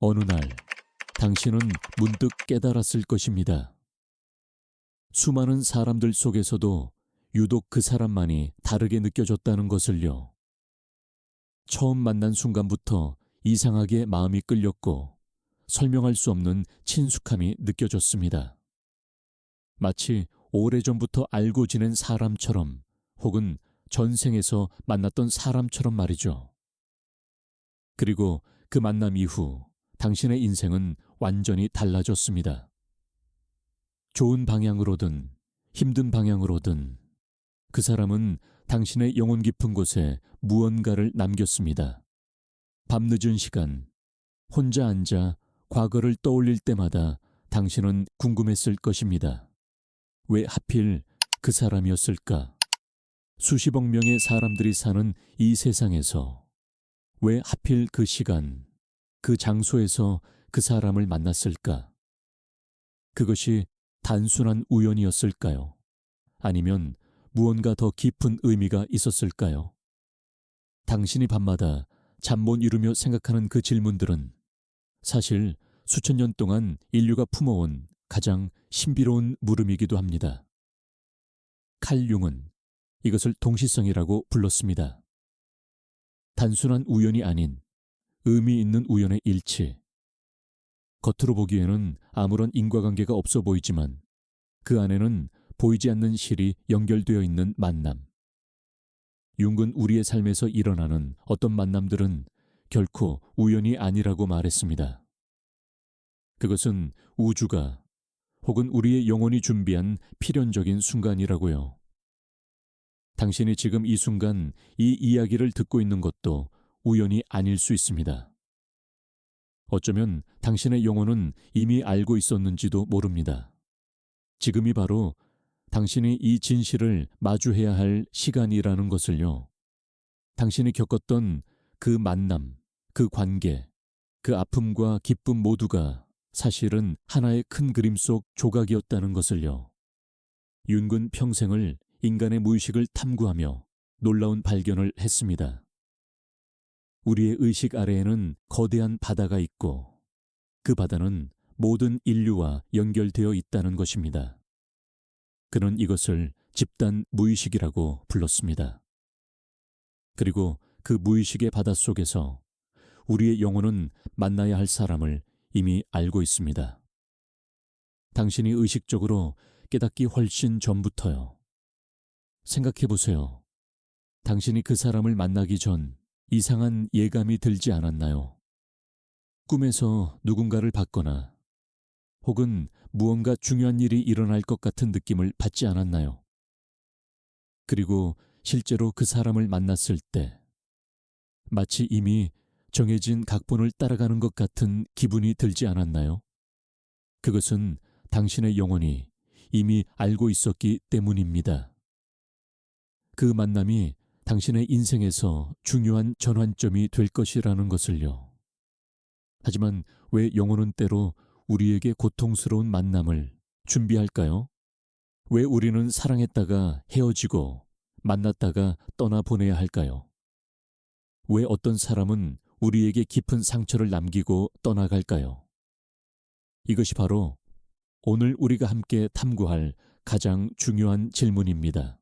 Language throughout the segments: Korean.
어느 날 당신은 문득 깨달았을 것입니다. 수많은 사람들 속에서도 유독 그 사람만이 다르게 느껴졌다는 것을요. 처음 만난 순간부터 이상하게 마음이 끌렸고 설명할 수 없는 친숙함이 느껴졌습니다. 마치 오래전부터 알고 지낸 사람처럼 혹은 전생에서 만났던 사람처럼 말이죠. 그리고 그 만남 이후 당신의 인생은 완전히 달라졌습니다. 좋은 방향으로든 힘든 방향으로든 그 사람은 당신의 영혼 깊은 곳에 무언가를 남겼습니다. 밤늦은 시간, 혼자 앉아 과거를 떠올릴 때마다 당신은 궁금했을 것입니다. 왜 하필 그 사람이었을까? 수십억 명의 사람들이 사는 이 세상에서 왜 하필 그 시간, 그 장소에서 그 사람을 만났을까? 그것이 단순한 우연이었을까요? 아니면 무언가 더 깊은 의미가 있었을까요? 당신이 밤마다 잠 못 이루며 생각하는 그 질문들은 사실 수천 년 동안 인류가 품어온 가장 신비로운 물음이기도 합니다. 칼 융은 이것을 동시성이라고 불렀습니다. 단순한 우연이 아닌 의미 있는 우연의 일치. 겉으로 보기에는 아무런 인과관계가 없어 보이지만 그 안에는 보이지 않는 실이 연결되어 있는 만남. 융은 우리의 삶에서 일어나는 어떤 만남들은 결코 우연이 아니라고 말했습니다. 그것은 우주가 혹은 우리의 영혼이 준비한 필연적인 순간이라고요. 당신이 지금 이 순간 이 이야기를 듣고 있는 것도 우연이 아닐 수 있습니다. 어쩌면 당신의 영혼은 이미 알고 있었는지도 모릅니다. 지금이 바로 당신이 이 진실을 마주해야 할 시간이라는 것을요. 당신이 겪었던 그 만남, 그 관계, 그 아픔과 기쁨 모두가 사실은 하나의 큰 그림 속 조각이었다는 것을요. 윤군 평생을 인간의 무의식을 탐구하며 놀라운 발견을 했습니다. 우리의 의식 아래에는 거대한 바다가 있고 그 바다는 모든 인류와 연결되어 있다는 것입니다. 그는 이것을 집단 무의식이라고 불렀습니다. 그리고 그 무의식의 바닷속에서 우리의 영혼은 만나야 할 사람을 이미 알고 있습니다. 당신이 의식적으로 깨닫기 훨씬 전부터요. 생각해 보세요. 당신이 그 사람을 만나기 전 이상한 예감이 들지 않았나요? 꿈에서 누군가를 봤거나 혹은 무언가 중요한 일이 일어날 것 같은 느낌을 받지 않았나요? 그리고 실제로 그 사람을 만났을 때 마치 이미 정해진 각본을 따라가는 것 같은 기분이 들지 않았나요? 그것은 당신의 영혼이 이미 알고 있었기 때문입니다. 그 만남이 당신의 인생에서 중요한 전환점이 될 것이라는 것을요. 하지만 왜 영혼은 때로 우리에게 고통스러운 만남을 준비할까요? 왜 우리는 사랑했다가 헤어지고 만났다가 떠나보내야 할까요? 왜 어떤 사람은 우리에게 깊은 상처를 남기고 떠나갈까요? 이것이 바로 오늘 우리가 함께 탐구할 가장 중요한 질문입니다.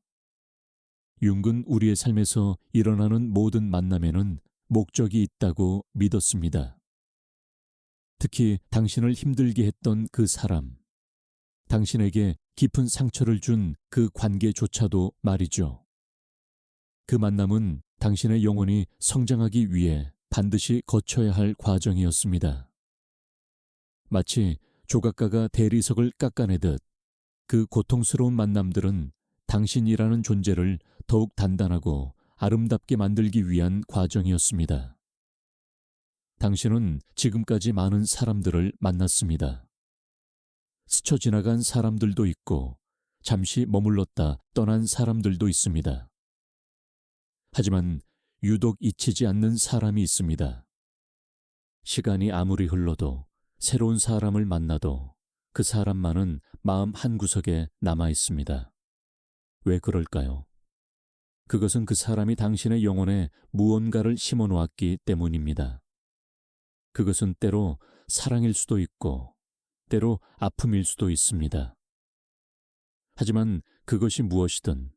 융은 우리의 삶에서 일어나는 모든 만남에는 목적이 있다고 믿었습니다. 특히 당신을 힘들게 했던 그 사람, 당신에게 깊은 상처를 준 그 관계조차도 말이죠. 그 만남은 당신의 영혼이 성장하기 위해 반드시 거쳐야 할 과정이었습니다. 마치 조각가가 대리석을 깎아내듯 그 고통스러운 만남들은 당신이라는 존재를 더욱 단단하고 아름답게 만들기 위한 과정이었습니다. 당신은 지금까지 많은 사람들을 만났습니다. 스쳐 지나간 사람들도 있고 잠시 머물렀다 떠난 사람들도 있습니다. 하지만 유독 잊히지 않는 사람이 있습니다. 시간이 아무리 흘러도 새로운 사람을 만나도 그 사람만은 마음 한구석에 남아 있습니다. 왜 그럴까요? 그것은 그 사람이 당신의 영혼에 무언가를 심어 놓았기 때문입니다. 그것은 때로 사랑일 수도 있고, 때로 아픔일 수도 있습니다. 하지만 그것이 무엇이든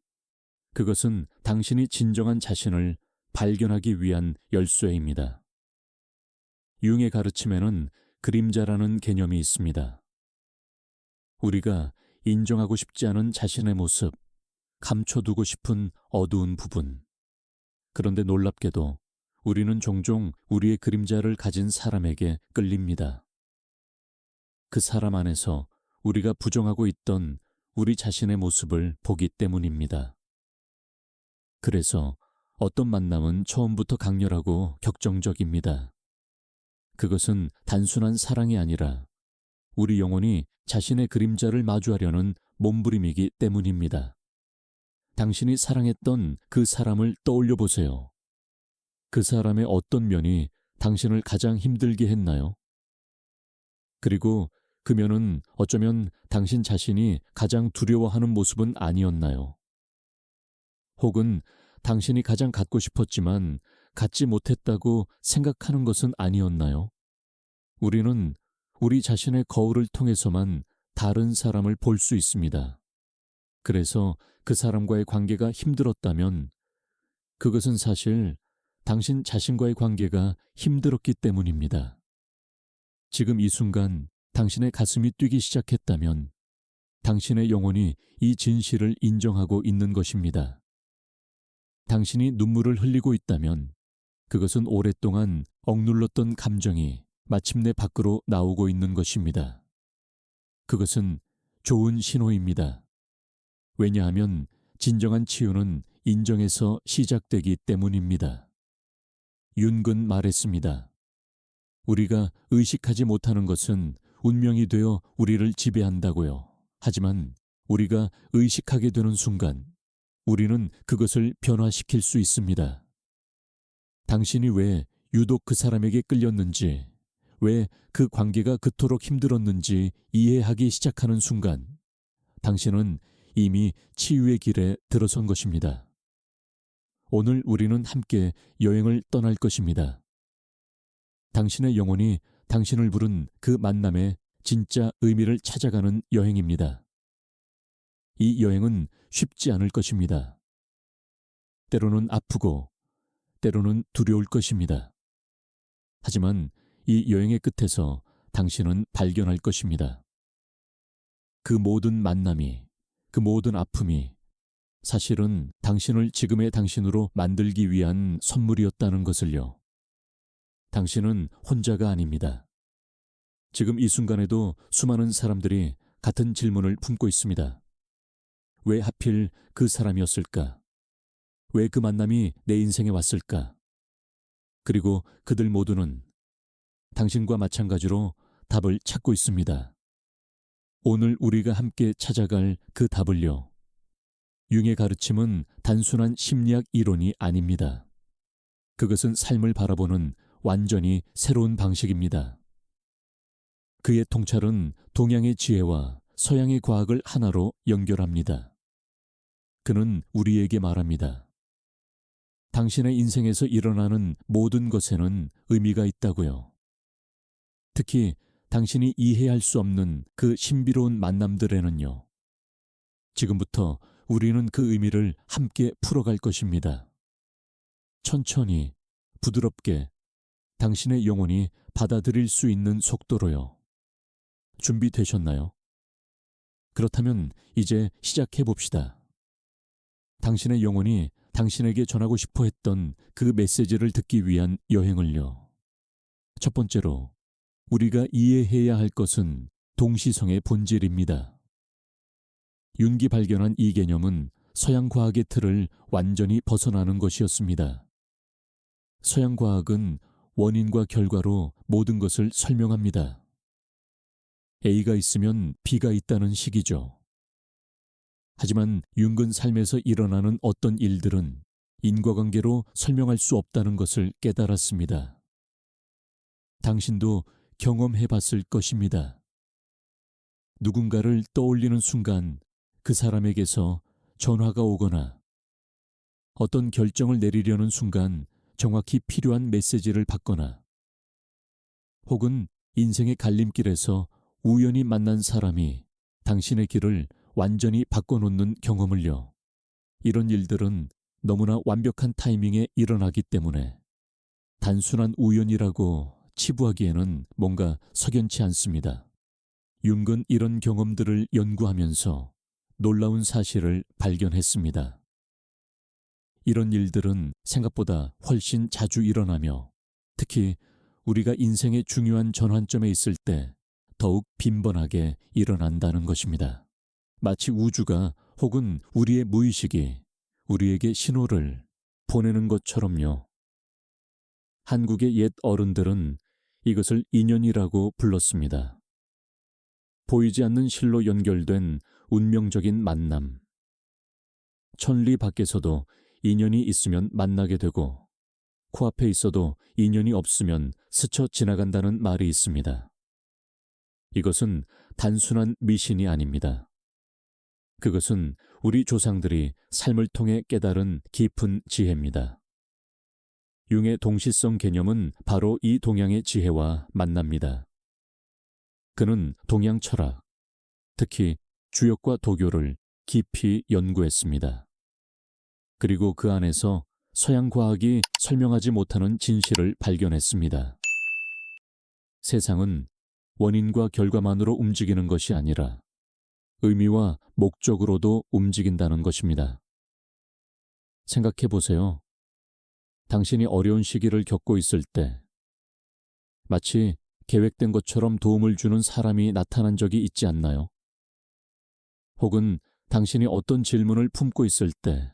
그것은 당신이 진정한 자신을 발견하기 위한 열쇠입니다. 융의 가르침에는 그림자라는 개념이 있습니다. 우리가 인정하고 싶지 않은 자신의 모습, 감춰두고 싶은 어두운 부분. 그런데 놀랍게도 우리는 종종 우리의 그림자를 가진 사람에게 끌립니다. 그 사람 안에서 우리가 부정하고 있던 우리 자신의 모습을 보기 때문입니다. 그래서 어떤 만남은 처음부터 강렬하고 격정적입니다. 그것은 단순한 사랑이 아니라 우리 영혼이 자신의 그림자를 마주하려는 몸부림이기 때문입니다. 당신이 사랑했던 그 사람을 떠올려 보세요. 그 사람의 어떤 면이 당신을 가장 힘들게 했나요? 그리고 그 면은 어쩌면 당신 자신이 가장 두려워하는 모습은 아니었나요? 혹은 당신이 가장 갖고 싶었지만 갖지 못했다고 생각하는 것은 아니었나요? 우리는 우리 자신의 거울을 통해서만 다른 사람을 볼 수 있습니다. 그래서 그 사람과의 관계가 힘들었다면 그것은 사실 당신 자신과의 관계가 힘들었기 때문입니다. 지금 이 순간 당신의 가슴이 뛰기 시작했다면 당신의 영혼이 이 진실을 인정하고 있는 것입니다. 당신이 눈물을 흘리고 있다면 그것은 오랫동안 억눌렀던 감정이 마침내 밖으로 나오고 있는 것입니다. 그것은 좋은 신호입니다. 왜냐하면 진정한 치유는 인정에서 시작되기 때문입니다. 윤근 말했습니다. 우리가 의식하지 못하는 것은 운명이 되어 우리를 지배한다고요. 하지만 우리가 의식하게 되는 순간 우리는 그것을 변화시킬 수 있습니다. 당신이 왜 유독 그 사람에게 끌렸는지, 왜 그 관계가 그토록 힘들었는지 이해하기 시작하는 순간 당신은 이미 치유의 길에 들어선 것입니다. 오늘 우리는 함께 여행을 떠날 것입니다. 당신의 영혼이 당신을 부른 그 만남의 진짜 의미를 찾아가는 여행입니다. 이 여행은 쉽지 않을 것입니다. 때로는 아프고, 때로는 두려울 것입니다. 하지만 이 여행의 끝에서 당신은 발견할 것입니다. 그 모든 만남이, 그 모든 아픔이 사실은 당신을 지금의 당신으로 만들기 위한 선물이었다는 것을요. 당신은 혼자가 아닙니다. 지금 이 순간에도 수많은 사람들이 같은 질문을 품고 있습니다. 왜 하필 그 사람이었을까? 왜 그 만남이 내 인생에 왔을까? 그리고 그들 모두는 당신과 마찬가지로 답을 찾고 있습니다. 오늘 우리가 함께 찾아갈 그 답을요. 융의 가르침은 단순한 심리학 이론이 아닙니다. 그것은 삶을 바라보는 완전히 새로운 방식입니다. 그의 통찰은 동양의 지혜와 서양의 과학을 하나로 연결합니다. 그는 우리에게 말합니다. 당신의 인생에서 일어나는 모든 것에는 의미가 있다고요. 특히 당신이 이해할 수 없는 그 신비로운 만남들에는요. 지금부터 우리는 그 의미를 함께 풀어갈 것입니다. 천천히, 부드럽게 당신의 영혼이 받아들일 수 있는 속도로요. 준비되셨나요? 그렇다면 이제 시작해 봅시다. 당신의 영혼이 당신에게 전하고 싶어 했던 그 메시지를 듣기 위한 여행을요. 첫 번째로 우리가 이해해야 할 것은 동시성의 본질입니다. 윤기 발견한 이 개념은 서양 과학의 틀을 완전히 벗어나는 것이었습니다. 서양 과학은 원인과 결과로 모든 것을 설명합니다. A가 있으면 B가 있다는 식이죠. 하지만 윤근 삶에서 일어나는 어떤 일들은 인과관계로 설명할 수 없다는 것을 깨달았습니다. 당신도 경험해 봤을 것입니다. 누군가를 떠올리는 순간 그 사람에게서 전화가 오거나 어떤 결정을 내리려는 순간 정확히 필요한 메시지를 받거나 혹은 인생의 갈림길에서 우연히 만난 사람이 당신의 길을 완전히 바꿔놓는 경험을요. 이런 일들은 너무나 완벽한 타이밍에 일어나기 때문에 단순한 우연이라고 치부하기에는 뭔가 석연치 않습니다. 융은 이런 경험들을 연구하면서 놀라운 사실을 발견했습니다. 이런 일들은 생각보다 훨씬 자주 일어나며 특히 우리가 인생의 중요한 전환점에 있을 때 더욱 빈번하게 일어난다는 것입니다. 마치 우주가 혹은 우리의 무의식이 우리에게 신호를 보내는 것처럼요. 한국의 옛 어른들은 이것을 인연이라고 불렀습니다. 보이지 않는 실로 연결된 운명적인 만남. 천리 밖에서도 인연이 있으면 만나게 되고 코앞에 있어도 인연이 없으면 스쳐 지나간다는 말이 있습니다. 이것은 단순한 미신이 아닙니다. 그것은 우리 조상들이 삶을 통해 깨달은 깊은 지혜입니다. 융의 동시성 개념은 바로 이 동양의 지혜와 만납니다. 그는 동양 철학, 특히 주역과 도교를 깊이 연구했습니다. 그리고 그 안에서 서양 과학이 설명하지 못하는 진실을 발견했습니다. 세상은 원인과 결과만으로 움직이는 것이 아니라 의미와 목적으로도 움직인다는 것입니다. 생각해 보세요. 당신이 어려운 시기를 겪고 있을 때 마치 계획된 것처럼 도움을 주는 사람이 나타난 적이 있지 않나요? 혹은 당신이 어떤 질문을 품고 있을 때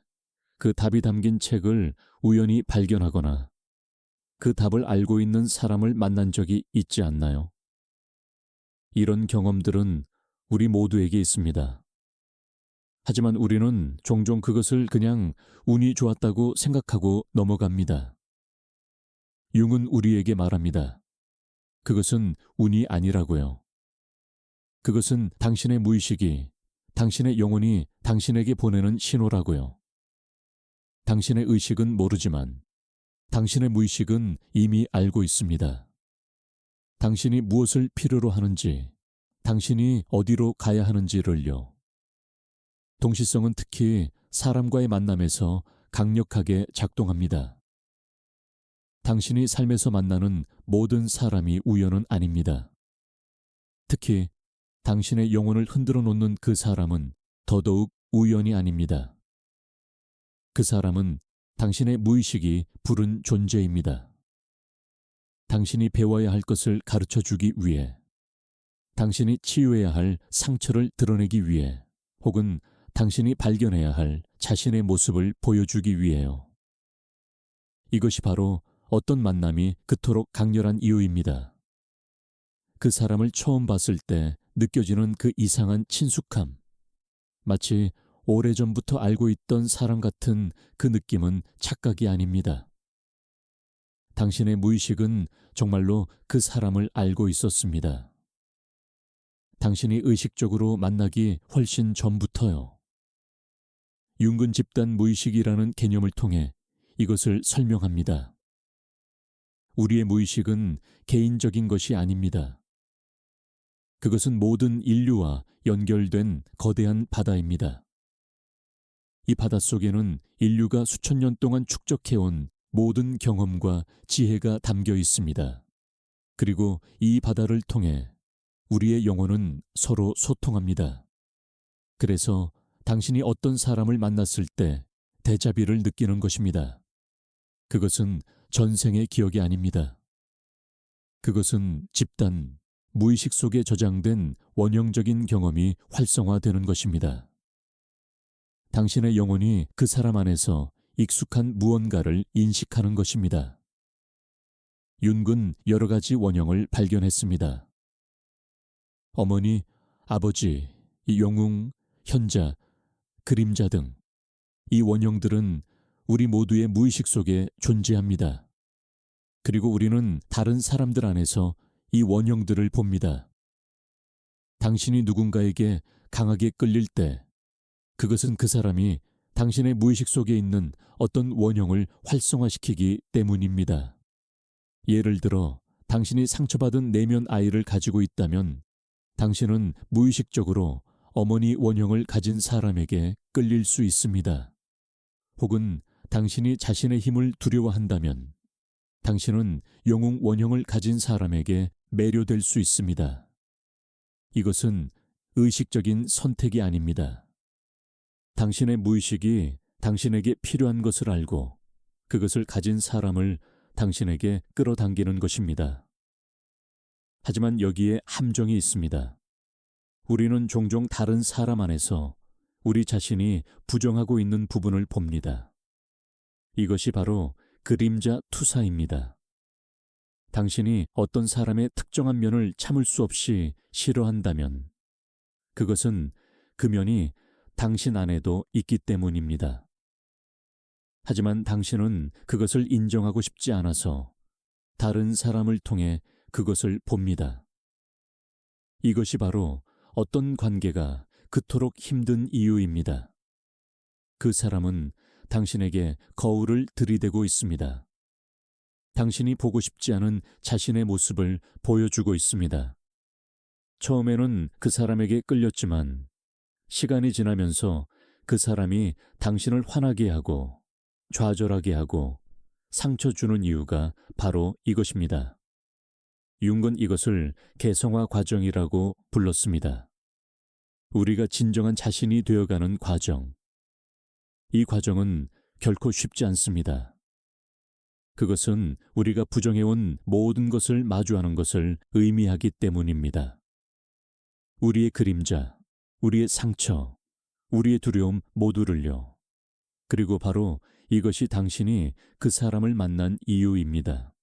그 답이 담긴 책을 우연히 발견하거나 그 답을 알고 있는 사람을 만난 적이 있지 않나요? 이런 경험들은 우리 모두에게 있습니다. 하지만 우리는 종종 그것을 그냥 운이 좋았다고 생각하고 넘어갑니다. 융은 우리에게 말합니다. 그것은 운이 아니라고요. 그것은 당신의 무의식이, 당신의 영혼이 당신에게 보내는 신호라고요. 당신의 의식은 모르지만 당신의 무의식은 이미 알고 있습니다. 당신이 무엇을 필요로 하는지, 당신이 어디로 가야 하는지를요. 동시성은 특히 사람과의 만남에서 강력하게 작동합니다. 당신이 삶에서 만나는 모든 사람이 우연은 아닙니다. 특히 당신의 영혼을 흔들어 놓는 그 사람은 더더욱 우연이 아닙니다. 그 사람은 당신의 무의식이 부른 존재입니다. 당신이 배워야 할 것을 가르쳐 주기 위해, 당신이 치유해야 할 상처를 드러내기 위해, 혹은 당신이 발견해야 할 자신의 모습을 보여주기 위해요. 이것이 바로 어떤 만남이 그토록 강렬한 이유입니다. 그 사람을 처음 봤을 때 느껴지는 그 이상한 친숙함, 마치 오래전부터 알고 있던 사람 같은 그 느낌은 착각이 아닙니다. 당신의 무의식은 정말로 그 사람을 알고 있었습니다. 당신이 의식적으로 만나기 훨씬 전부터요. 융근 집단 무의식이라는 개념을 통해 이것을 설명합니다. 우리의 무의식은 개인적인 것이 아닙니다. 그것은 모든 인류와 연결된 거대한 바다입니다. 이 바닷속에는 인류가 수천 년 동안 축적해온 모든 경험과 지혜가 담겨 있습니다. 그리고 이 바다를 통해 우리의 영혼은 서로 소통합니다. 그래서 당신이 어떤 사람을 만났을 때 데자비를 느끼는 것입니다. 그것은 전생의 기억이 아닙니다. 그것은 집단, 무의식 속에 저장된 원형적인 경험이 활성화되는 것입니다. 당신의 영혼이 그 사람 안에서 익숙한 무언가를 인식하는 것입니다. 융은 여러 가지 원형을 발견했습니다. 어머니, 아버지, 영웅, 현자, 그림자 등 이 원형들은 우리 모두의 무의식 속에 존재합니다. 그리고 우리는 다른 사람들 안에서 이 원형들을 봅니다. 당신이 누군가에게 강하게 끌릴 때 그것은 그 사람이 당신의 무의식 속에 있는 어떤 원형을 활성화시키기 때문입니다. 예를 들어 당신이 상처받은 내면 아이를 가지고 있다면 당신은 무의식적으로 어머니 원형을 가진 사람에게 끌릴 수 있습니다. 혹은 당신이 자신의 힘을 두려워한다면 당신은 영웅 원형을 가진 사람에게 매료될 수 있습니다. 이것은 의식적인 선택이 아닙니다. 당신의 무의식이 당신에게 필요한 것을 알고 그것을 가진 사람을 당신에게 끌어당기는 것입니다. 하지만 여기에 함정이 있습니다. 우리는 종종 다른 사람 안에서 우리 자신이 부정하고 있는 부분을 봅니다. 이것이 바로 그림자 투사입니다. 당신이 어떤 사람의 특정한 면을 참을 수 없이 싫어한다면 그것은 그 면이 당신 안에도 있기 때문입니다. 하지만 당신은 그것을 인정하고 싶지 않아서 다른 사람을 통해 그것을 봅니다. 이것이 바로 어떤 관계가 그토록 힘든 이유입니다. 그 사람은 당신에게 거울을 들이대고 있습니다. 당신이 보고 싶지 않은 자신의 모습을 보여주고 있습니다. 처음에는 그 사람에게 끌렸지만 시간이 지나면서 그 사람이 당신을 화나게 하고 좌절하게 하고 상처 주는 이유가 바로 이것입니다. 융은 이것을 개성화 과정이라고 불렀습니다. 우리가 진정한 자신이 되어가는 과정. 이 과정은 결코 쉽지 않습니다. 그것은 우리가 부정해온 모든 것을 마주하는 것을 의미하기 때문입니다. 우리의 그림자, 우리의 상처, 우리의 두려움 모두를요. 그리고 바로 이것이 당신이 그 사람을 만난 이유입니다.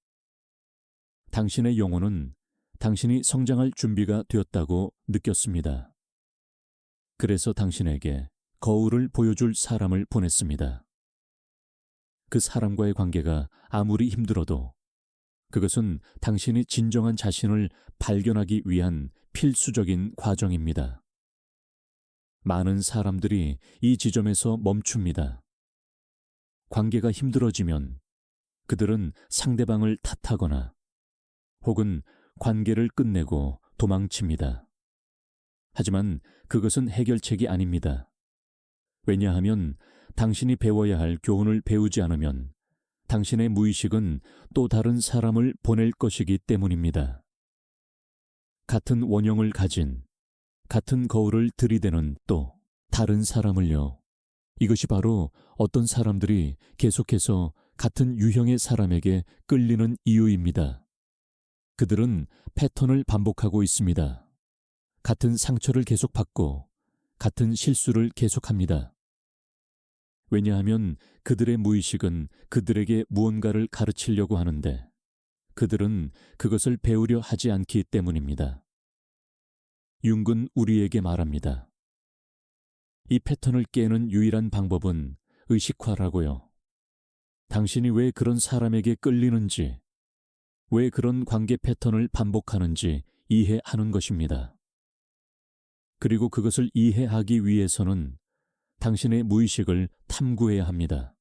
당신의 영혼은 당신이 성장할 준비가 되었다고 느꼈습니다. 그래서 당신에게 거울을 보여줄 사람을 보냈습니다. 그 사람과의 관계가 아무리 힘들어도 그것은 당신이 진정한 자신을 발견하기 위한 필수적인 과정입니다. 많은 사람들이 이 지점에서 멈춥니다. 관계가 힘들어지면 그들은 상대방을 탓하거나 혹은 관계를 끝내고 도망칩니다. 하지만 그것은 해결책이 아닙니다. 왜냐하면 당신이 배워야 할 교훈을 배우지 않으면 당신의 무의식은 또 다른 사람을 보낼 것이기 때문입니다. 같은 원형을 가진, 같은 거울을 들이대는 또 다른 사람을요. 이것이 바로 어떤 사람들이 계속해서 같은 유형의 사람에게 끌리는 이유입니다. 그들은 패턴을 반복하고 있습니다. 같은 상처를 계속 받고 같은 실수를 계속합니다. 왜냐하면 그들의 무의식은 그들에게 무언가를 가르치려고 하는데 그들은 그것을 배우려 하지 않기 때문입니다. 융은 우리에게 말합니다. 이 패턴을 깨는 유일한 방법은 의식화라고요. 당신이 왜 그런 사람에게 끌리는지, 왜 그런 관계 패턴을 반복하는지 이해하는 것입니다. 그리고 그것을 이해하기 위해서는 당신의 무의식을 탐구해야 합니다.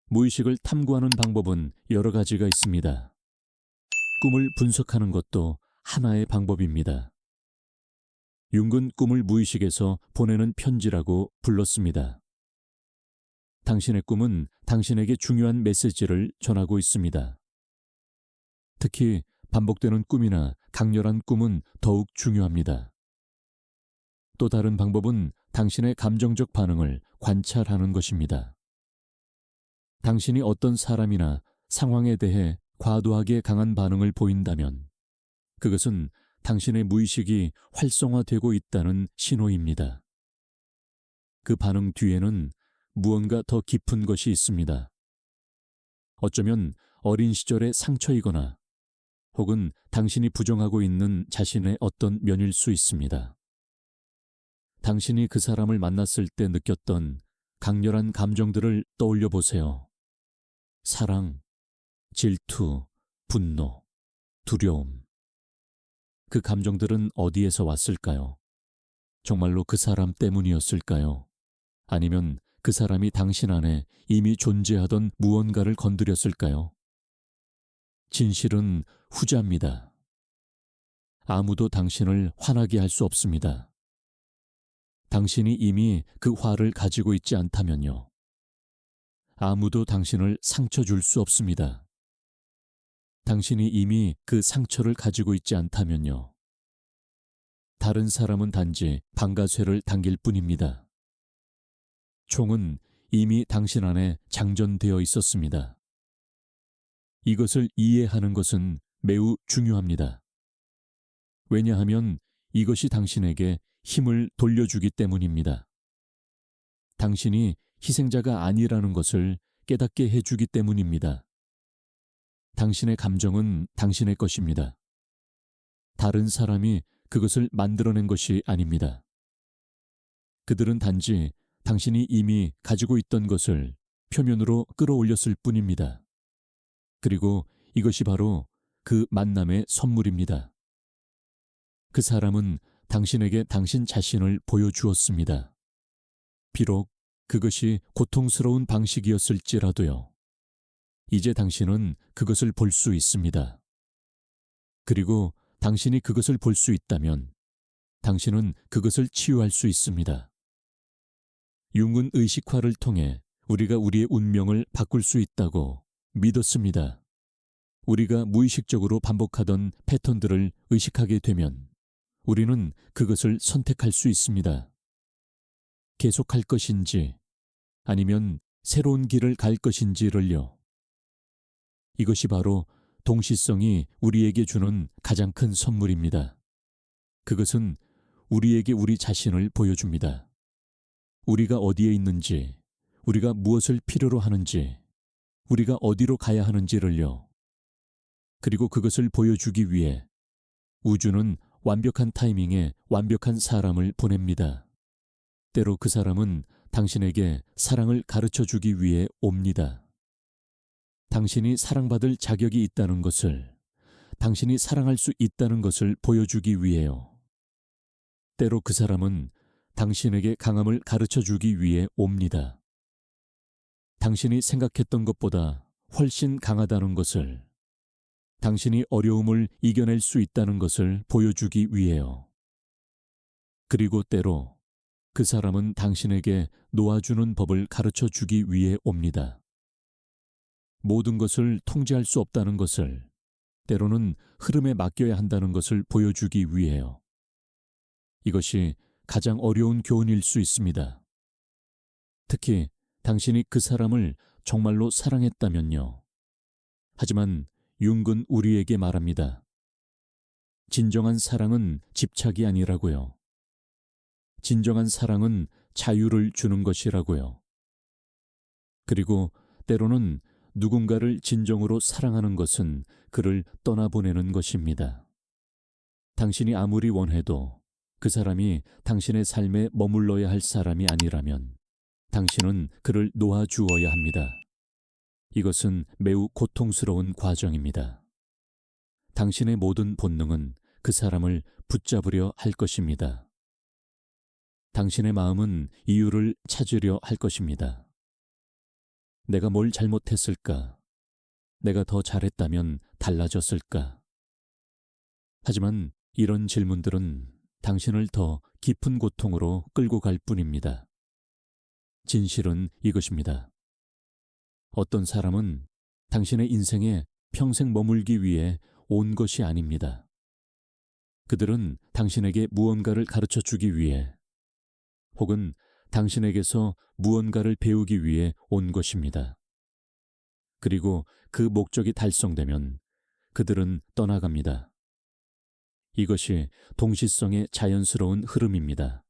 무의식을 탐구하는 방법은 여러 가지가 있습니다. 꿈을 분석하는 것도 하나의 방법입니다. 융은 꿈을 무의식에서 보내는 편지라고 불렀습니다. 당신의 꿈은 당신에게 중요한 메시지를 전하고 있습니다. 특히 반복되는 꿈이나 강렬한 꿈은 더욱 중요합니다. 또 다른 방법은 당신의 감정적 반응을 관찰하는 것입니다. 당신이 어떤 사람이나 상황에 대해 과도하게 강한 반응을 보인다면 그것은 당신의 무의식이 활성화되고 있다는 신호입니다. 그 반응 뒤에는 무언가 더 깊은 것이 있습니다. 어쩌면 어린 시절의 상처이거나 혹은 당신이 부정하고 있는 자신의 어떤 면일 수 있습니다. 당신이 그 사람을 만났을 때 느꼈던 강렬한 감정들을 떠올려 보세요. 사랑, 질투, 분노, 두려움. 그 감정들은 어디에서 왔을까요? 정말로 그 사람 때문이었을까요? 아니면 그 사람이 당신 안에 이미 존재하던 무언가를 건드렸을까요? 진실은 후자입니다. 아무도 당신을 화나게 할 수 없습니다. 당신이 이미 그 화를 가지고 있지 않다면요. 아무도 당신을 상처 줄 수 없습니다. 당신이 이미 그 상처를 가지고 있지 않다면요. 다른 사람은 단지 방가쇠를 당길 뿐입니다. 총은 이미 당신 안에 장전되어 있었습니다. 이것을 이해하는 것은 매우 중요합니다. 왜냐하면 이것이 당신에게 힘을 돌려주기 때문입니다. 당신이 희생자가 아니라는 것을 깨닫게 해주기 때문입니다. 당신의 감정은 당신의 것입니다. 다른 사람이 그것을 만들어낸 것이 아닙니다. 그들은 단지 당신이 이미 가지고 있던 것을 표면으로 끌어올렸을 뿐입니다. 그리고 이것이 바로 그 만남의 선물입니다. 그 사람은 당신에게 당신 자신을 보여주었습니다. 비록 그것이 고통스러운 방식이었을지라도요. 이제 당신은 그것을 볼 수 있습니다. 그리고 당신이 그것을 볼 수 있다면 당신은 그것을 치유할 수 있습니다. 융은 의식화를 통해 우리가 우리의 운명을 바꿀 수 있다고 믿었습니다. 우리가 무의식적으로 반복하던 패턴들을 의식하게 되면 우리는 그것을 선택할 수 있습니다. 계속할 것인지 아니면 새로운 길을 갈 것인지를요. 이것이 바로 동시성이 우리에게 주는 가장 큰 선물입니다. 그것은 우리에게 우리 자신을 보여줍니다. 우리가 어디에 있는지, 우리가 무엇을 필요로 하는지, 우리가 어디로 가야 하는지를요. 그리고 그것을 보여주기 위해 우주는 완벽한 타이밍에 완벽한 사람을 보냅니다. 때로 그 사람은 당신에게 사랑을 가르쳐 주기 위해 옵니다. 당신이 사랑받을 자격이 있다는 것을, 당신이 사랑할 수 있다는 것을 보여주기 위해요. 때로 그 사람은 당신에게 강함을 가르쳐 주기 위해 옵니다. 당신이 생각했던 것보다 훨씬 강하다는 것을, 당신이 어려움을 이겨낼 수 있다는 것을 보여주기 위해요. 그리고 때로 그 사람은 당신에게 놓아주는 법을 가르쳐 주기 위해 옵니다. 모든 것을 통제할 수 없다는 것을, 때로는 흐름에 맡겨야 한다는 것을 보여주기 위해요. 이것이 가장 어려운 교훈일 수 있습니다. 특히 당신이 그 사람을 정말로 사랑했다면요. 하지만 융은 우리에게 말합니다. 진정한 사랑은 집착이 아니라고요. 진정한 사랑은 자유를 주는 것이라고요. 그리고 때로는 누군가를 진정으로 사랑하는 것은 그를 떠나보내는 것입니다. 당신이 아무리 원해도 그 사람이 당신의 삶에 머물러야 할 사람이 아니라면 당신은 그를 놓아주어야 합니다. 이것은 매우 고통스러운 과정입니다. 당신의 모든 본능은 그 사람을 붙잡으려 할 것입니다. 당신의 마음은 이유를 찾으려 할 것입니다. 내가 뭘 잘못했을까? 내가 더 잘했다면 달라졌을까? 하지만 이런 질문들은 당신을 더 깊은 고통으로 끌고 갈 뿐입니다. 진실은 이것입니다. 어떤 사람은 당신의 인생에 평생 머물기 위해 온 것이 아닙니다. 그들은 당신에게 무언가를 가르쳐 주기 위해 혹은 당신에게서 무언가를 배우기 위해 온 것입니다. 그리고 그 목적이 달성되면 그들은 떠나갑니다. 이것이 동시성의 자연스러운 흐름입니다.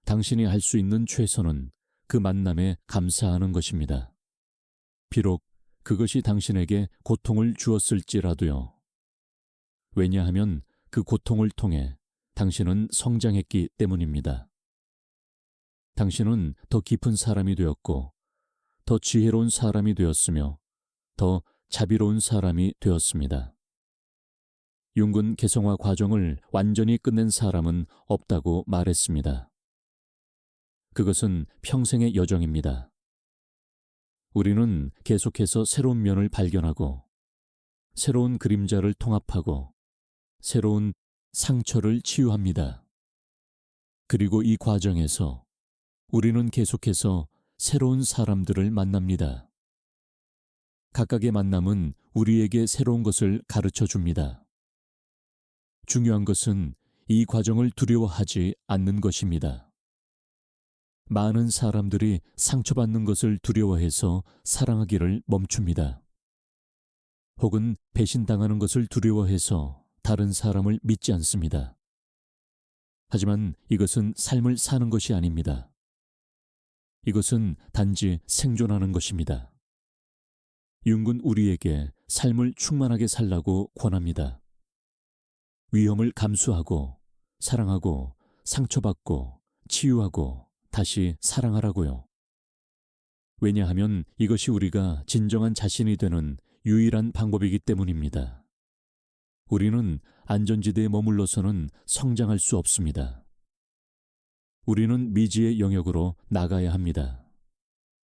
당신이 할 수 있는 최선은 그 만남에 감사하는 것입니다. 비록 그것이 당신에게 고통을 주었을지라도요. 왜냐하면 그 고통을 통해 당신은 성장했기 때문입니다. 당신은 더 깊은 사람이 되었고, 더 지혜로운 사람이 되었으며, 더 자비로운 사람이 되었습니다. 융은 개성화 과정을 완전히 끝낸 사람은 없다고 말했습니다. 그것은 평생의 여정입니다. 우리는 계속해서 새로운 면을 발견하고 새로운 그림자를 통합하고 새로운 상처를 치유합니다. 그리고 이 과정에서 우리는 계속해서 새로운 사람들을 만납니다. 각각의 만남은 우리에게 새로운 것을 가르쳐 줍니다. 중요한 것은 이 과정을 두려워하지 않는 것입니다. 많은 사람들이 상처받는 것을 두려워해서 사랑하기를 멈춥니다. 혹은 배신당하는 것을 두려워해서 다른 사람을 믿지 않습니다. 하지만 이것은 삶을 사는 것이 아닙니다. 이것은 단지 생존하는 것입니다. 융은 우리에게 삶을 충만하게 살라고 권합니다. 위험을 감수하고 사랑하고 상처받고 치유하고 다시 사랑하라고요. 왜냐하면 이것이 우리가 진정한 자신이 되는 유일한 방법이기 때문입니다. 우리는 안전지대에 머물러서는 성장할 수 없습니다. 우리는 미지의 영역으로 나가야 합니다.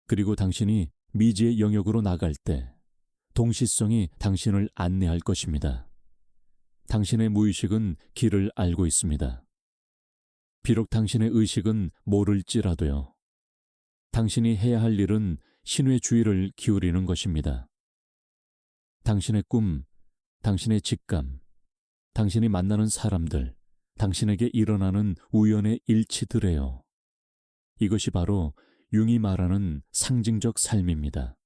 그리고 당신이 미지의 영역으로 나갈 때 동시성이 당신을 안내할 것입니다. 당신의 무의식은 길을 알고 있습니다. 비록 당신의 의식은 모를지라도요. 당신이 해야 할 일은 신의 주의를 기울이는 것입니다. 당신의 꿈, 당신의 직감, 당신이 만나는 사람들, 당신에게 일어나는 우연의 일치들에요. 이것이 바로 융이 말하는 상징적 삶입니다.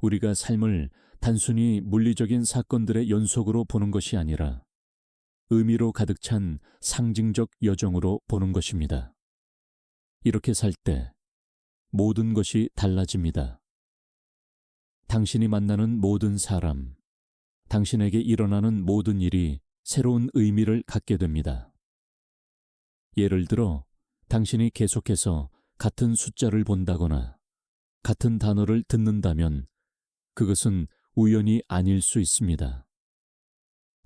우리가 삶을 단순히 물리적인 사건들의 연속으로 보는 것이 아니라 의미로 가득 찬 상징적 여정으로 보는 것입니다. 이렇게 살 때 모든 것이 달라집니다. 당신이 만나는 모든 사람, 당신에게 일어나는 모든 일이 새로운 의미를 갖게 됩니다. 예를 들어, 당신이 계속해서 같은 숫자를 본다거나 같은 단어를 듣는다면 그것은 우연이 아닐 수 있습니다.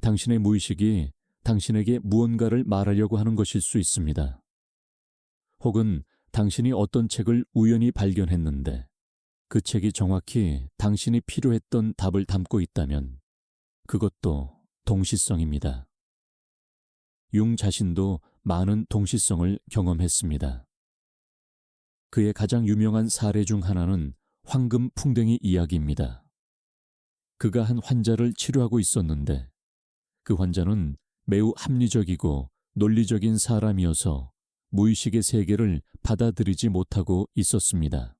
당신의 무의식이 당신에게 무언가를 말하려고 하는 것일 수 있습니다. 혹은 당신이 어떤 책을 우연히 발견했는데 그 책이 정확히 당신이 필요했던 답을 담고 있다면 그것도 동시성입니다. 융 자신도 많은 동시성을 경험했습니다. 그의 가장 유명한 사례 중 하나는 황금 풍뎅이 이야기입니다. 그가 한 환자를 치료하고 있었는데 그 환자는 매우 합리적이고 논리적인 사람이어서 무의식의 세계를 받아들이지 못하고 있었습니다.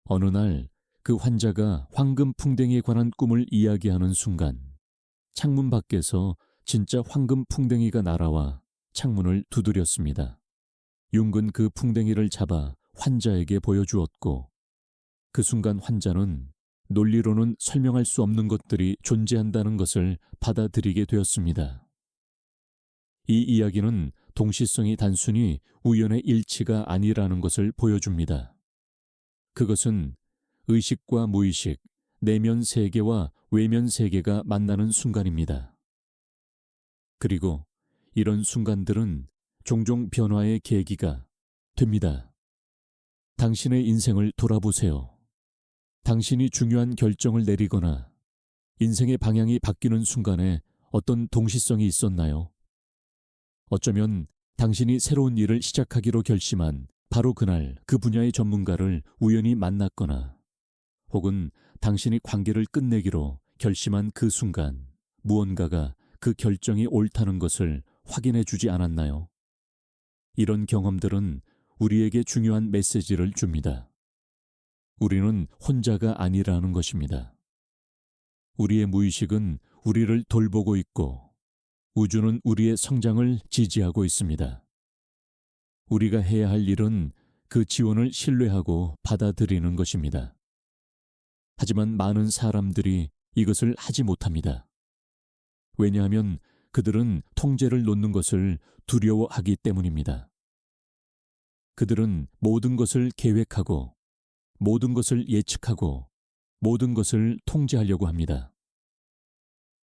어느 날 그 환자가 황금 풍뎅이에 관한 꿈을 이야기하는 순간 창문 밖에서 진짜 황금 풍뎅이가 날아와 창문을 두드렸습니다. 융은 그 풍뎅이를 잡아 환자에게 보여주었고 그 순간 환자는 논리로는 설명할 수 없는 것들이 존재한다는 것을 받아들이게 되었습니다. 이 이야기는 동시성이 단순히 우연의 일치가 아니라는 것을 보여줍니다. 그것은 의식과 무의식, 내면 세계와 외면 세계가 만나는 순간입니다. 그리고 이런 순간들은 종종 변화의 계기가 됩니다. 당신의 인생을 돌아보세요. 당신이 중요한 결정을 내리거나 인생의 방향이 바뀌는 순간에 어떤 동시성이 있었나요? 어쩌면 당신이 새로운 일을 시작하기로 결심한 바로 그날 그 분야의 전문가를 우연히 만났거나 혹은 당신이 관계를 끝내기로 결심한 그 순간 무언가가 그 결정이 옳다는 것을 확인해 주지 않았나요? 이런 경험들은 우리에게 중요한 메시지를 줍니다. 우리는 혼자가 아니라는 것입니다. 우리의 무의식은 우리를 돌보고 있고 우주는 우리의 성장을 지지하고 있습니다. 우리가 해야 할 일은 그 지원을 신뢰하고 받아들이는 것입니다. 하지만 많은 사람들이 이것을 하지 못합니다. 왜냐하면 그들은 통제를 놓는 것을 두려워하기 때문입니다. 그들은 모든 것을 계획하고 모든 것을 예측하고 모든 것을 통제하려고 합니다.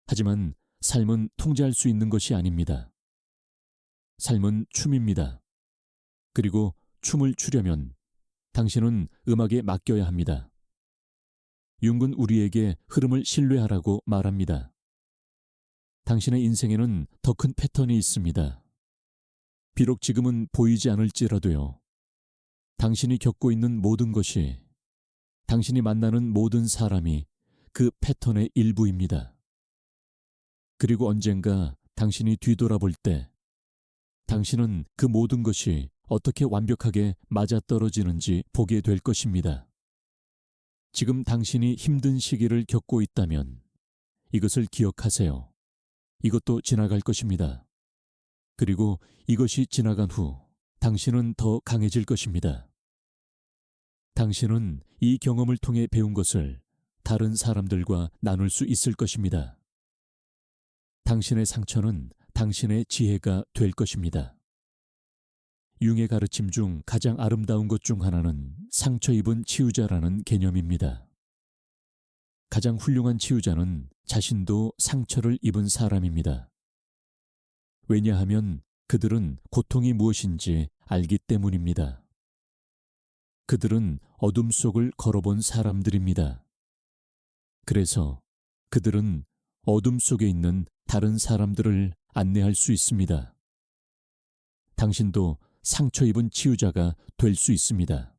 하지만 삶은 통제할 수 있는 것이 아닙니다. 삶은 춤입니다. 그리고 춤을 추려면 당신은 음악에 맡겨야 합니다. 융은 우리에게 흐름을 신뢰하라고 말합니다. 당신의 인생에는 더 큰 패턴이 있습니다. 비록 지금은 보이지 않을지라도요. 당신이 겪고 있는 모든 것이, 당신이 만나는 모든 사람이 그 패턴의 일부입니다. 그리고 언젠가 당신이 뒤돌아볼 때 당신은 그 모든 것이 어떻게 완벽하게 맞아떨어지는지 보게 될 것입니다. 지금 당신이 힘든 시기를 겪고 있다면 이것을 기억하세요. 이것도 지나갈 것입니다. 그리고 이것이 지나간 후 당신은 더 강해질 것입니다. 당신은 이 경험을 통해 배운 것을 다른 사람들과 나눌 수 있을 것입니다. 당신의 상처는 당신의 지혜가 될 것입니다. 융의 가르침 중 가장 아름다운 것 중 하나는 상처 입은 치유자라는 개념입니다. 가장 훌륭한 치유자는 자신도 상처를 입은 사람입니다. 왜냐하면 그들은 고통이 무엇인지 알기 때문입니다. 그들은 어둠 속을 걸어본 사람들입니다. 그래서 그들은 어둠 속에 있는 다른 사람들을 안내할 수 있습니다. 당신도 상처 입은 치유자가 될 수 있습니다.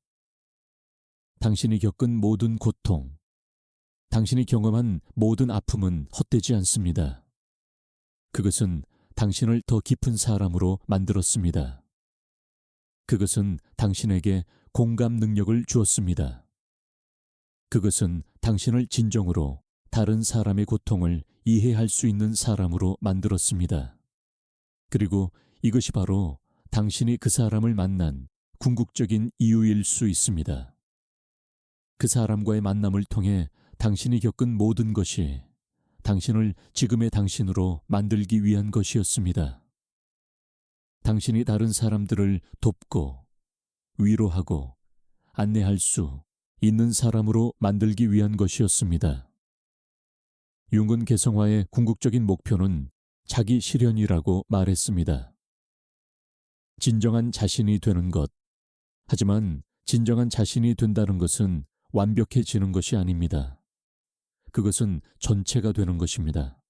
당신이 겪은 모든 고통, 당신이 경험한 모든 아픔은 헛되지 않습니다. 그것은 당신을 더 깊은 사람으로 만들었습니다. 그것은 당신에게 공감 능력을 주었습니다. 그것은 당신을 진정으로 다른 사람의 고통을 이해할 수 있는 사람으로 만들었습니다. 그리고 이것이 바로 당신이 그 사람을 만난 궁극적인 이유일 수 있습니다. 그 사람과의 만남을 통해 당신이 겪은 모든 것이 당신을 지금의 당신으로 만들기 위한 것이었습니다. 당신이 다른 사람들을 돕고 위로하고 안내할 수 있는 사람으로 만들기 위한 것이었습니다. 융은 개성화의 궁극적인 목표는 자기 실현이라고 말했습니다. 진정한 자신이 되는 것. 하지만 진정한 자신이 된다는 것은 완벽해지는 것이 아닙니다. 그것은 전체가 되는 것입니다.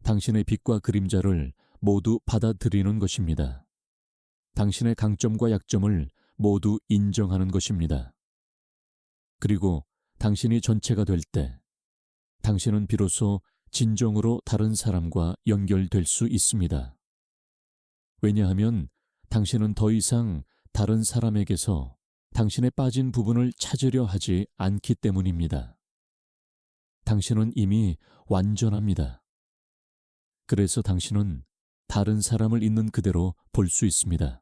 당신의 빛과 그림자를 모두 받아들이는 것입니다. 당신의 강점과 약점을 모두 인정하는 것입니다. 그리고 당신이 전체가 될 때 당신은 비로소 진정으로 다른 사람과 연결될 수 있습니다. 왜냐하면 당신은 더 이상 다른 사람에게서 당신의 빠진 부분을 찾으려 하지 않기 때문입니다. 당신은 이미 완전합니다. 그래서 당신은 다른 사람을 있는 그대로 볼 수 있습니다.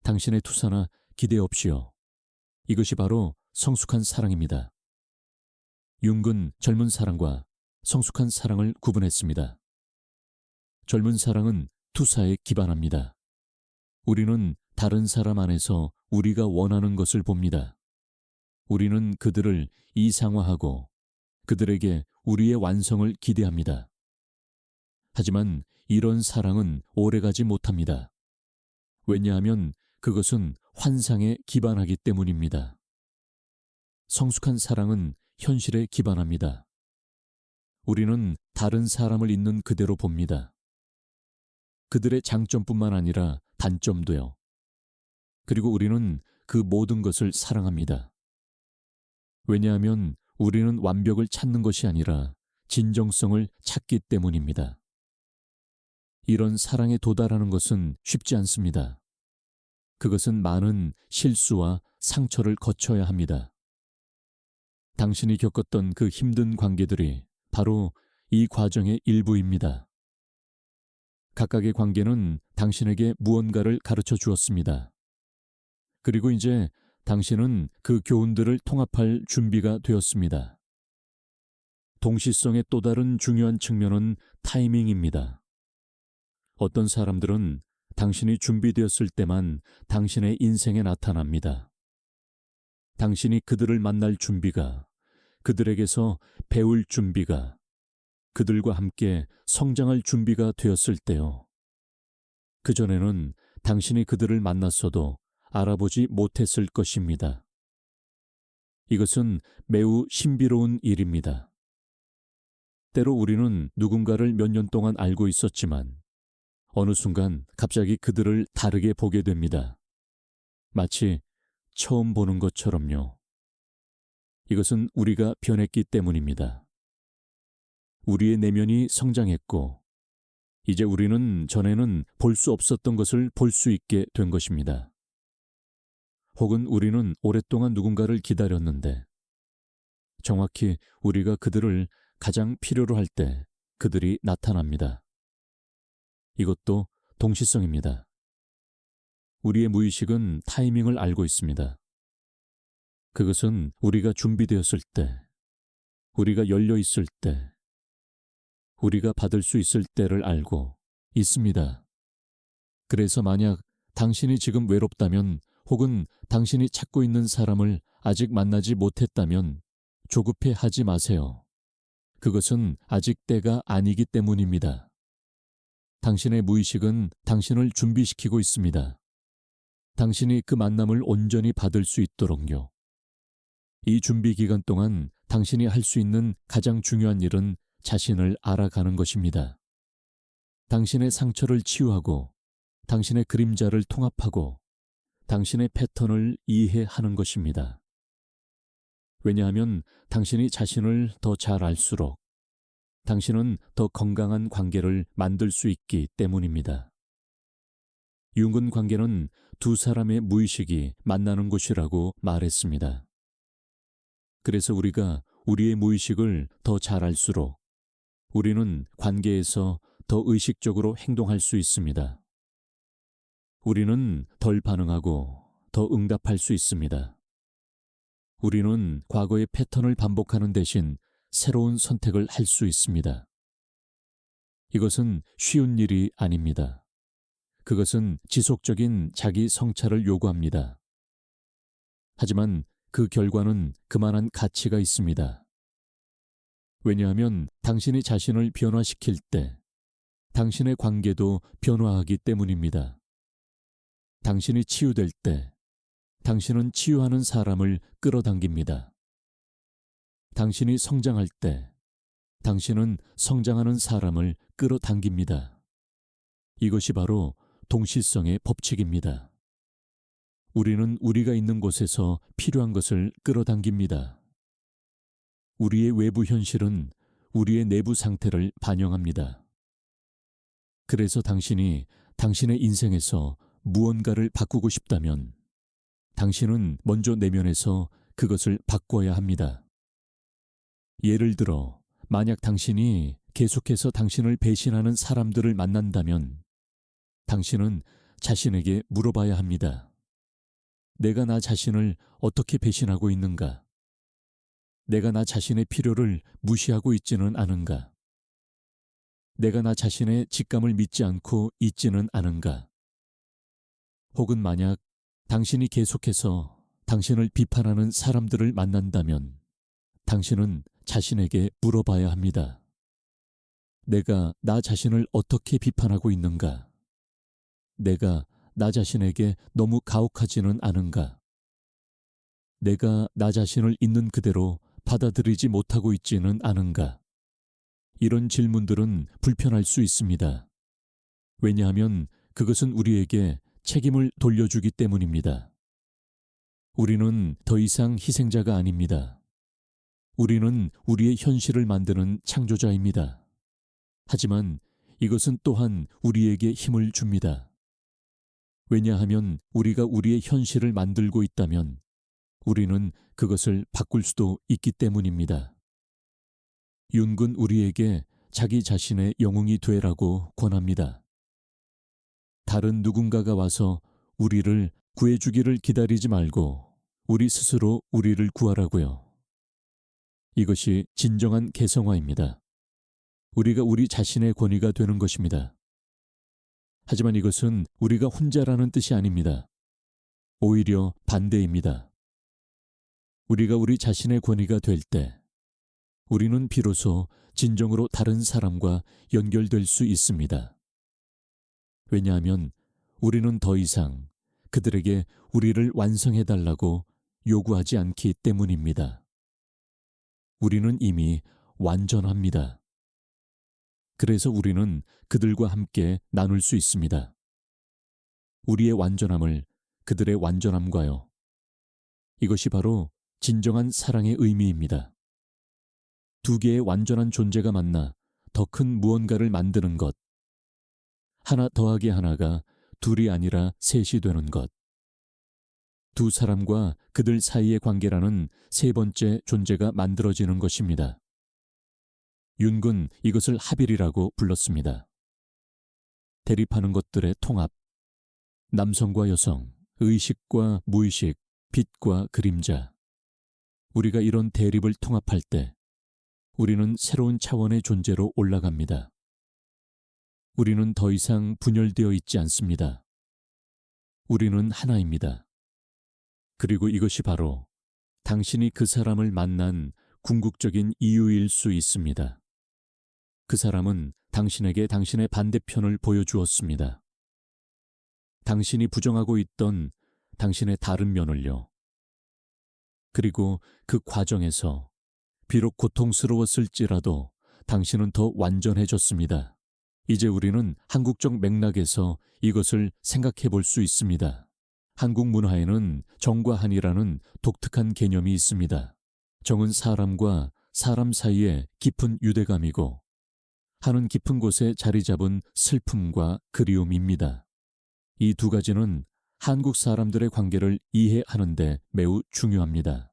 당신의 투사나 기대 없이요. 이것이 바로 성숙한 사랑입니다. 융은 젊은 사랑과 성숙한 사랑을 구분했습니다. 젊은 사랑은 투사에 기반합니다. 우리는 다른 사람 안에서 우리가 원하는 것을 봅니다. 우리는 그들을 이상화하고 그들에게 우리의 완성을 기대합니다. 하지만 이런 사랑은 오래가지 못합니다. 왜냐하면 그것은 환상에 기반하기 때문입니다. 성숙한 사랑은 현실에 기반합니다. 우리는 다른 사람을 있는 그대로 봅니다. 그들의 장점뿐만 아니라 단점도요. 그리고 우리는 그 모든 것을 사랑합니다. 왜냐하면 우리는 완벽을 찾는 것이 아니라 진정성을 찾기 때문입니다. 이런 사랑에 도달하는 것은 쉽지 않습니다. 그것은 많은 실수와 상처를 거쳐야 합니다. 당신이 겪었던 그 힘든 관계들이 바로 이 과정의 일부입니다. 각각의 관계는 당신에게 무언가를 가르쳐 주었습니다. 그리고 이제 당신은 그 교훈들을 통합할 준비가 되었습니다. 동시성의 또 다른 중요한 측면은 타이밍입니다. 어떤 사람들은 당신이 준비되었을 때만 당신의 인생에 나타납니다. 당신이 그들을 만날 준비가, 그들에게서 배울 준비가, 그들과 함께 성장할 준비가 되었을 때요. 그전에는 당신이 그들을 만났어도 알아보지 못했을 것입니다. 이것은 매우 신비로운 일입니다. 때로 우리는 누군가를 몇 년 동안 알고 있었지만 어느 순간 갑자기 그들을 다르게 보게 됩니다. 마치 처음 보는 것처럼요. 이것은 우리가 변했기 때문입니다. 우리의 내면이 성장했고 이제 우리는 전에는 볼 수 없었던 것을 볼 수 있게 된 것입니다. 혹은 우리는 오랫동안 누군가를 기다렸는데 정확히 우리가 그들을 가장 필요로 할 때 그들이 나타납니다. 이것도 동시성입니다. 우리의 무의식은 타이밍을 알고 있습니다. 그것은 우리가 준비되었을 때, 우리가 열려 있을 때, 우리가 받을 수 있을 때를 알고 있습니다. 그래서 만약 당신이 지금 외롭다면 혹은 당신이 찾고 있는 사람을 아직 만나지 못했다면 조급해 하지 마세요. 그것은 아직 때가 아니기 때문입니다. 당신의 무의식은 당신을 준비시키고 있습니다. 당신이 그 만남을 온전히 받을 수 있도록요. 이 준비 기간 동안 당신이 할 수 있는 가장 중요한 일은 자신을 알아가는 것입니다. 당신의 상처를 치유하고 당신의 그림자를 통합하고 당신의 패턴을 이해하는 것입니다. 왜냐하면 당신이 자신을 더 잘 알수록 당신은 더 건강한 관계를 만들 수 있기 때문입니다. 융은 관계는 두 사람의 무의식이 만나는 곳이라고 말했습니다. 그래서 우리가 우리의 무의식을 더 잘 알수록 우리는 관계에서 더 의식적으로 행동할 수 있습니다. 우리는 덜 반응하고 더 응답할 수 있습니다. 우리는 과거의 패턴을 반복하는 대신 새로운 선택을 할 수 있습니다. 이것은 쉬운 일이 아닙니다. 그것은 지속적인 자기 성찰을 요구합니다. 하지만 그 결과는 그만한 가치가 있습니다. 왜냐하면 당신이 자신을 변화시킬 때 당신의 관계도 변화하기 때문입니다. 당신이 치유될 때 당신은 치유하는 사람을 끌어당깁니다. 당신이 성장할 때 당신은 성장하는 사람을 끌어당깁니다. 이것이 바로 동시성의 법칙입니다. 우리는 우리가 있는 곳에서 필요한 것을 끌어당깁니다. 우리의 외부 현실은 우리의 내부 상태를 반영합니다. 그래서 당신이 당신의 인생에서 무언가를 바꾸고 싶다면 당신은 먼저 내면에서 그것을 바꿔야 합니다. 예를 들어, 만약 당신이 계속해서 당신을 배신하는 사람들을 만난다면 당신은 자신에게 물어봐야 합니다. 내가 나 자신을 어떻게 배신하고 있는가? 내가 나 자신의 필요를 무시하고 있지는 않은가? 내가 나 자신의 직감을 믿지 않고 있지는 않은가? 혹은 만약 당신이 계속해서 당신을 비판하는 사람들을 만난다면 당신은 자신에게 물어봐야 합니다. 내가 나 자신을 어떻게 비판하고 있는가? 내가 나 자신에게 너무 가혹하지는 않은가? 내가 나 자신을 있는 그대로 받아들이지 못하고 있지는 않은가? 이런 질문들은 불편할 수 있습니다. 왜냐하면 그것은 우리에게 책임을 돌려주기 때문입니다. 우리는 더 이상 희생자가 아닙니다. 우리는 우리의 현실을 만드는 창조자입니다. 하지만 이것은 또한 우리에게 힘을 줍니다. 왜냐하면 우리가 우리의 현실을 만들고 있다면 우리는 그것을 바꿀 수도 있기 때문입니다. 융은 우리에게 자기 자신의 영웅이 되라고 권합니다. 다른 누군가가 와서 우리를 구해주기를 기다리지 말고 우리 스스로 우리를 구하라고요. 이것이 진정한 개성화입니다. 우리가 우리 자신의 권위가 되는 것입니다. 하지만 이것은 우리가 혼자라는 뜻이 아닙니다. 오히려 반대입니다. 우리가 우리 자신의 권위가 될 때 우리는 비로소 진정으로 다른 사람과 연결될 수 있습니다. 왜냐하면 우리는 더 이상 그들에게 우리를 완성해달라고 요구하지 않기 때문입니다. 우리는 이미 완전합니다. 그래서 우리는 그들과 함께 나눌 수 있습니다. 우리의 완전함을 그들의 완전함과요. 이것이 바로 진정한 사랑의 의미입니다. 두 개의 완전한 존재가 만나 더 큰 무언가를 만드는 것. 하나 더하기 하나가 둘이 아니라 셋이 되는 것. 두 사람과 그들 사이의 관계라는 세 번째 존재가 만들어지는 것입니다. 윤군 이것을 합일이라고 불렀습니다. 대립하는 것들의 통합, 남성과 여성, 의식과 무의식, 빛과 그림자. 우리가 이런 대립을 통합할 때 우리는 새로운 차원의 존재로 올라갑니다. 우리는 더 이상 분열되어 있지 않습니다. 우리는 하나입니다. 그리고 이것이 바로 당신이 그 사람을 만난 궁극적인 이유일 수 있습니다. 그 사람은 당신에게 당신의 반대편을 보여주었습니다. 당신이 부정하고 있던 당신의 다른 면을요. 그리고 그 과정에서 비록 고통스러웠을지라도 당신은 더 완전해졌습니다. 이제 우리는 한국적 맥락에서 이것을 생각해 볼 수 있습니다. 한국 문화에는 정과 한이라는 독특한 개념이 있습니다. 정은 사람과 사람 사이의 깊은 유대감이고 한은 깊은 곳에 자리 잡은 슬픔과 그리움입니다. 이 두 가지는 한국 사람들의 관계를 이해하는 데 매우 중요합니다.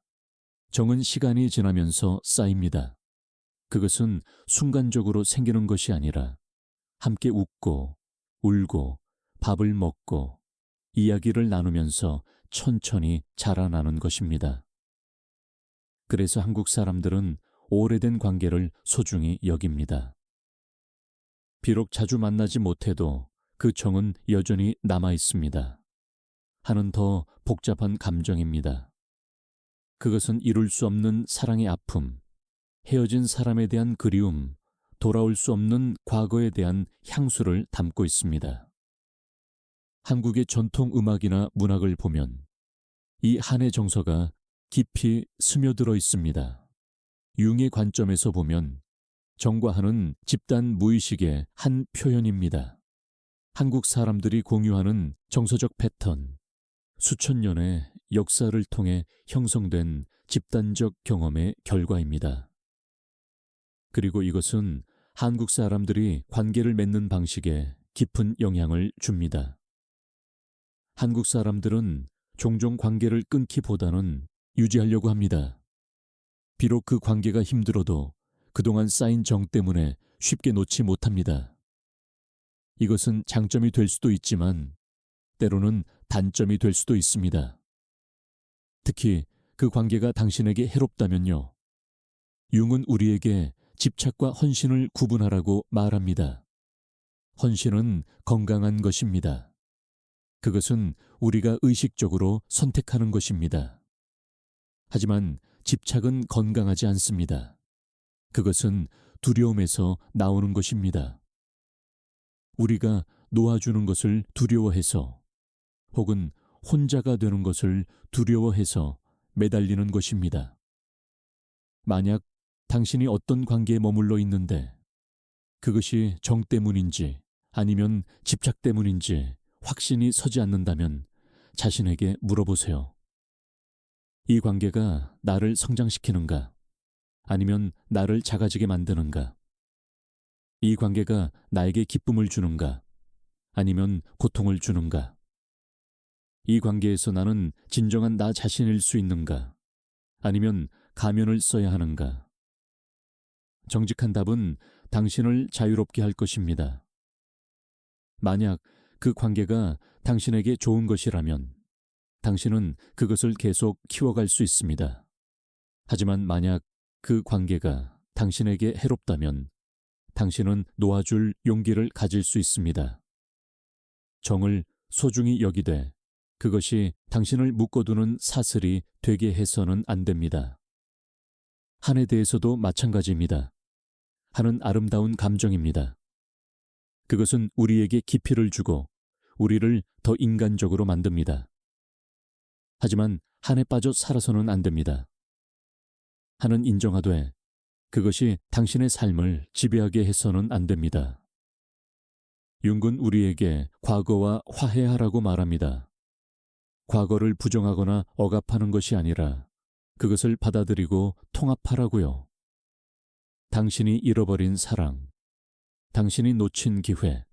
정은 시간이 지나면서 쌓입니다. 그것은 순간적으로 생기는 것이 아니라 함께 웃고 울고 밥을 먹고 이야기를 나누면서 천천히 자라나는 것입니다. 그래서 한국 사람들은 오래된 관계를 소중히 여깁니다. 비록 자주 만나지 못해도 그 정은 여전히 남아 있습니다. 한은 더 복잡한 감정입니다. 그것은 이룰 수 없는 사랑의 아픔, 헤어진 사람에 대한 그리움, 돌아올 수 없는 과거에 대한 향수를 담고 있습니다. 한국의 전통 음악이나 문학을 보면 이 한의 정서가 깊이 스며들어 있습니다. 융의 관점에서 보면 정과 한은 집단 무의식의 한 표현입니다. 한국 사람들이 공유하는 정서적 패턴, 수천 년의 역사를 통해 형성된 집단적 경험의 결과입니다. 그리고 이것은 한국 사람들이 관계를 맺는 방식에 깊은 영향을 줍니다. 한국 사람들은 종종 관계를 끊기보다는 유지하려고 합니다. 비록 그 관계가 힘들어도 그동안 쌓인 정 때문에 쉽게 놓지 못합니다. 이것은 장점이 될 수도 있지만 때로는 단점이 될 수도 있습니다. 특히 그 관계가 당신에게 해롭다면요. 융은 우리에게 집착과 헌신을 구분하라고 말합니다. 헌신은 건강한 것입니다. 그것은 우리가 의식적으로 선택하는 것입니다. 하지만 집착은 건강하지 않습니다. 그것은 두려움에서 나오는 것입니다. 우리가 놓아주는 것을 두려워해서 혹은 혼자가 되는 것을 두려워해서 매달리는 것입니다. 만약 당신이 어떤 관계에 머물러 있는데 그것이 정 때문인지 아니면 집착 때문인지 확신이 서지 않는다면 자신에게 물어보세요. 이 관계가 나를 성장시키는가? 아니면 나를 작아지게 만드는가? 이 관계가 나에게 기쁨을 주는가? 아니면 고통을 주는가? 이 관계에서 나는 진정한 나 자신일 수 있는가? 아니면 가면을 써야 하는가? 정직한 답은 당신을 자유롭게 할 것입니다. 만약 그 관계가 당신에게 좋은 것이라면 당신은 그것을 계속 키워갈 수 있습니다. 하지만 만약 그 관계가 당신에게 해롭다면 당신은 놓아줄 용기를 가질 수 있습니다. 정을 소중히 여기되 그것이 당신을 묶어두는 사슬이 되게 해서는 안 됩니다. 한에 대해서도 마찬가지입니다. 한은 아름다운 감정입니다. 그것은 우리에게 깊이를 주고 우리를 더 인간적으로 만듭니다. 하지만 한에 빠져 살아서는 안 됩니다. 한은 인정하되 그것이 당신의 삶을 지배하게 해서는 안 됩니다. 융은 우리에게 과거와 화해하라고 말합니다. 과거를 부정하거나 억압하는 것이 아니라 그것을 받아들이고 통합하라고요. 당신이 잃어버린 사랑, 당신이 놓친 기회,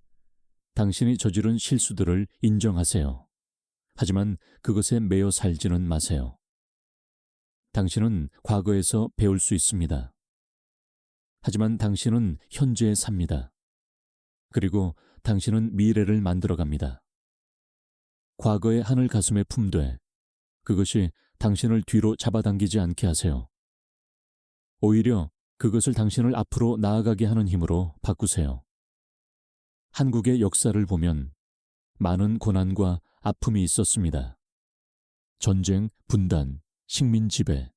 당신이 저지른 실수들을 인정하세요. 하지만 그것에 매여 살지는 마세요. 당신은 과거에서 배울 수 있습니다. 하지만 당신은 현재에 삽니다. 그리고 당신은 미래를 만들어갑니다. 과거의 한을 가슴에 품되 그것이 당신을 뒤로 잡아당기지 않게 하세요. 오히려 그것을 당신을 앞으로 나아가게 하는 힘으로 바꾸세요. 한국의 역사를 보면 많은 고난과 아픔이 있었습니다. 전쟁, 분단, 식민 지배.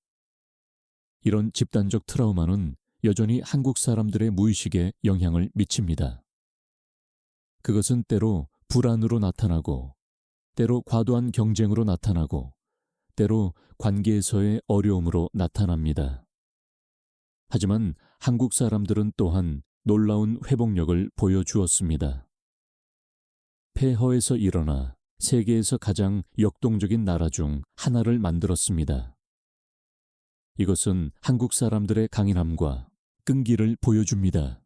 이런 집단적 트라우마는 여전히 한국 사람들의 무의식에 영향을 미칩니다. 그것은 때로 불안으로 나타나고, 때로 과도한 경쟁으로 나타나고, 때로 관계에서의 어려움으로 나타납니다. 하지만 한국 사람들은 또한 놀라운 회복력을 보여주었습니다. 폐허에서 일어나 세계에서 가장 역동적인 나라 중 하나를 만들었습니다. 이것은 한국 사람들의 강인함과 끈기를 보여줍니다.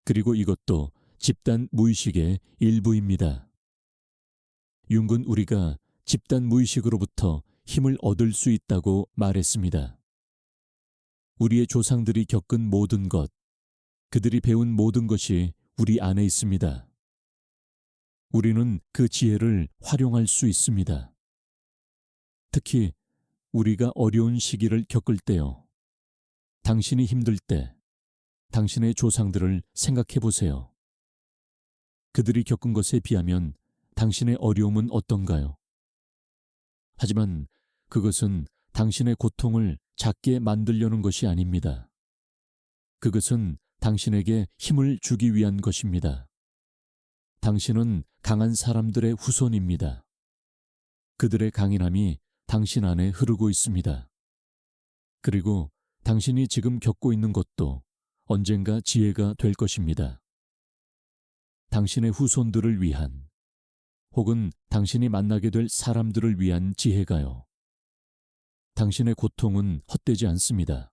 그리고 이것도 집단 무의식의 일부입니다. 융은 우리가 집단 무의식으로부터 힘을 얻을 수 있다고 말했습니다. 우리의 조상들이 겪은 모든 것, 그들이 배운 모든 것이 우리 안에 있습니다. 우리는 그 지혜를 활용할 수 있습니다. 특히 우리가 어려운 시기를 겪을 때요. 당신이 힘들 때 당신의 조상들을 생각해 보세요. 그들이 겪은 것에 비하면 당신의 어려움은 어떤가요? 하지만 그것은 당신의 고통을 작게 만들려는 것이 아닙니다. 그것은 당신에게 힘을 주기 위한 것입니다. 당신은 강한 사람들의 후손입니다. 그들의 강인함이 당신 안에 흐르고 있습니다. 그리고 당신이 지금 겪고 있는 것도 언젠가 지혜가 될 것입니다. 당신의 후손들을 위한 혹은 당신이 만나게 될 사람들을 위한 지혜가요. 당신의 고통은 헛되지 않습니다.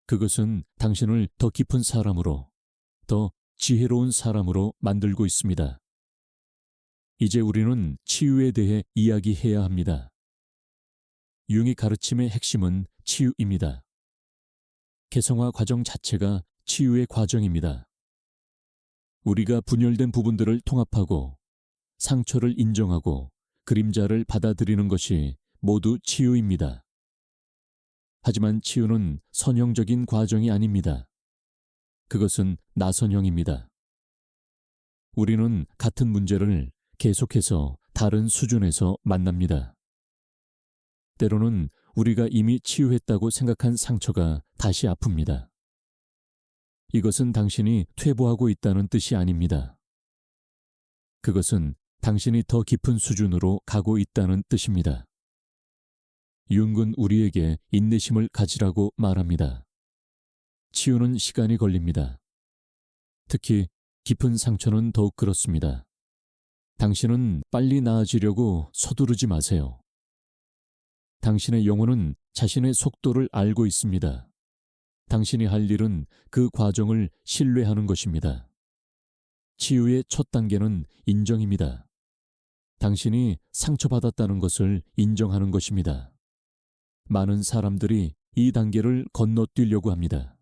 그것은 당신을 더 깊은 사람으로, 더 지혜로운 사람으로 만들고 있습니다. 이제 우리는 치유에 대해 이야기해야 합니다. 융의 가르침의 핵심은 치유입니다. 개성화 과정 자체가 치유의 과정입니다. 우리가 분열된 부분들을 통합하고 상처를 인정하고 그림자를 받아들이는 것이 모두 치유입니다. 하지만 치유는 선형적인 과정이 아닙니다. 그것은 나선형입니다. 우리는 같은 문제를 계속해서 다른 수준에서 만납니다. 때로는 우리가 이미 치유했다고 생각한 상처가 다시 아픕니다. 이것은 당신이 퇴보하고 있다는 뜻이 아닙니다. 그것은 당신이 더 깊은 수준으로 가고 있다는 뜻입니다. 융은 우리에게 인내심을 가지라고 말합니다. 치유는 시간이 걸립니다. 특히 깊은 상처는 더욱 그렇습니다. 당신은 빨리 나아지려고 서두르지 마세요. 당신의 영혼은 자신의 속도를 알고 있습니다. 당신이 할 일은 그 과정을 신뢰하는 것입니다. 치유의 첫 단계는 인정입니다. 당신이 상처받았다는 것을 인정하는 것입니다. 많은 사람들이 이 단계를 건너뛰려고 합니다.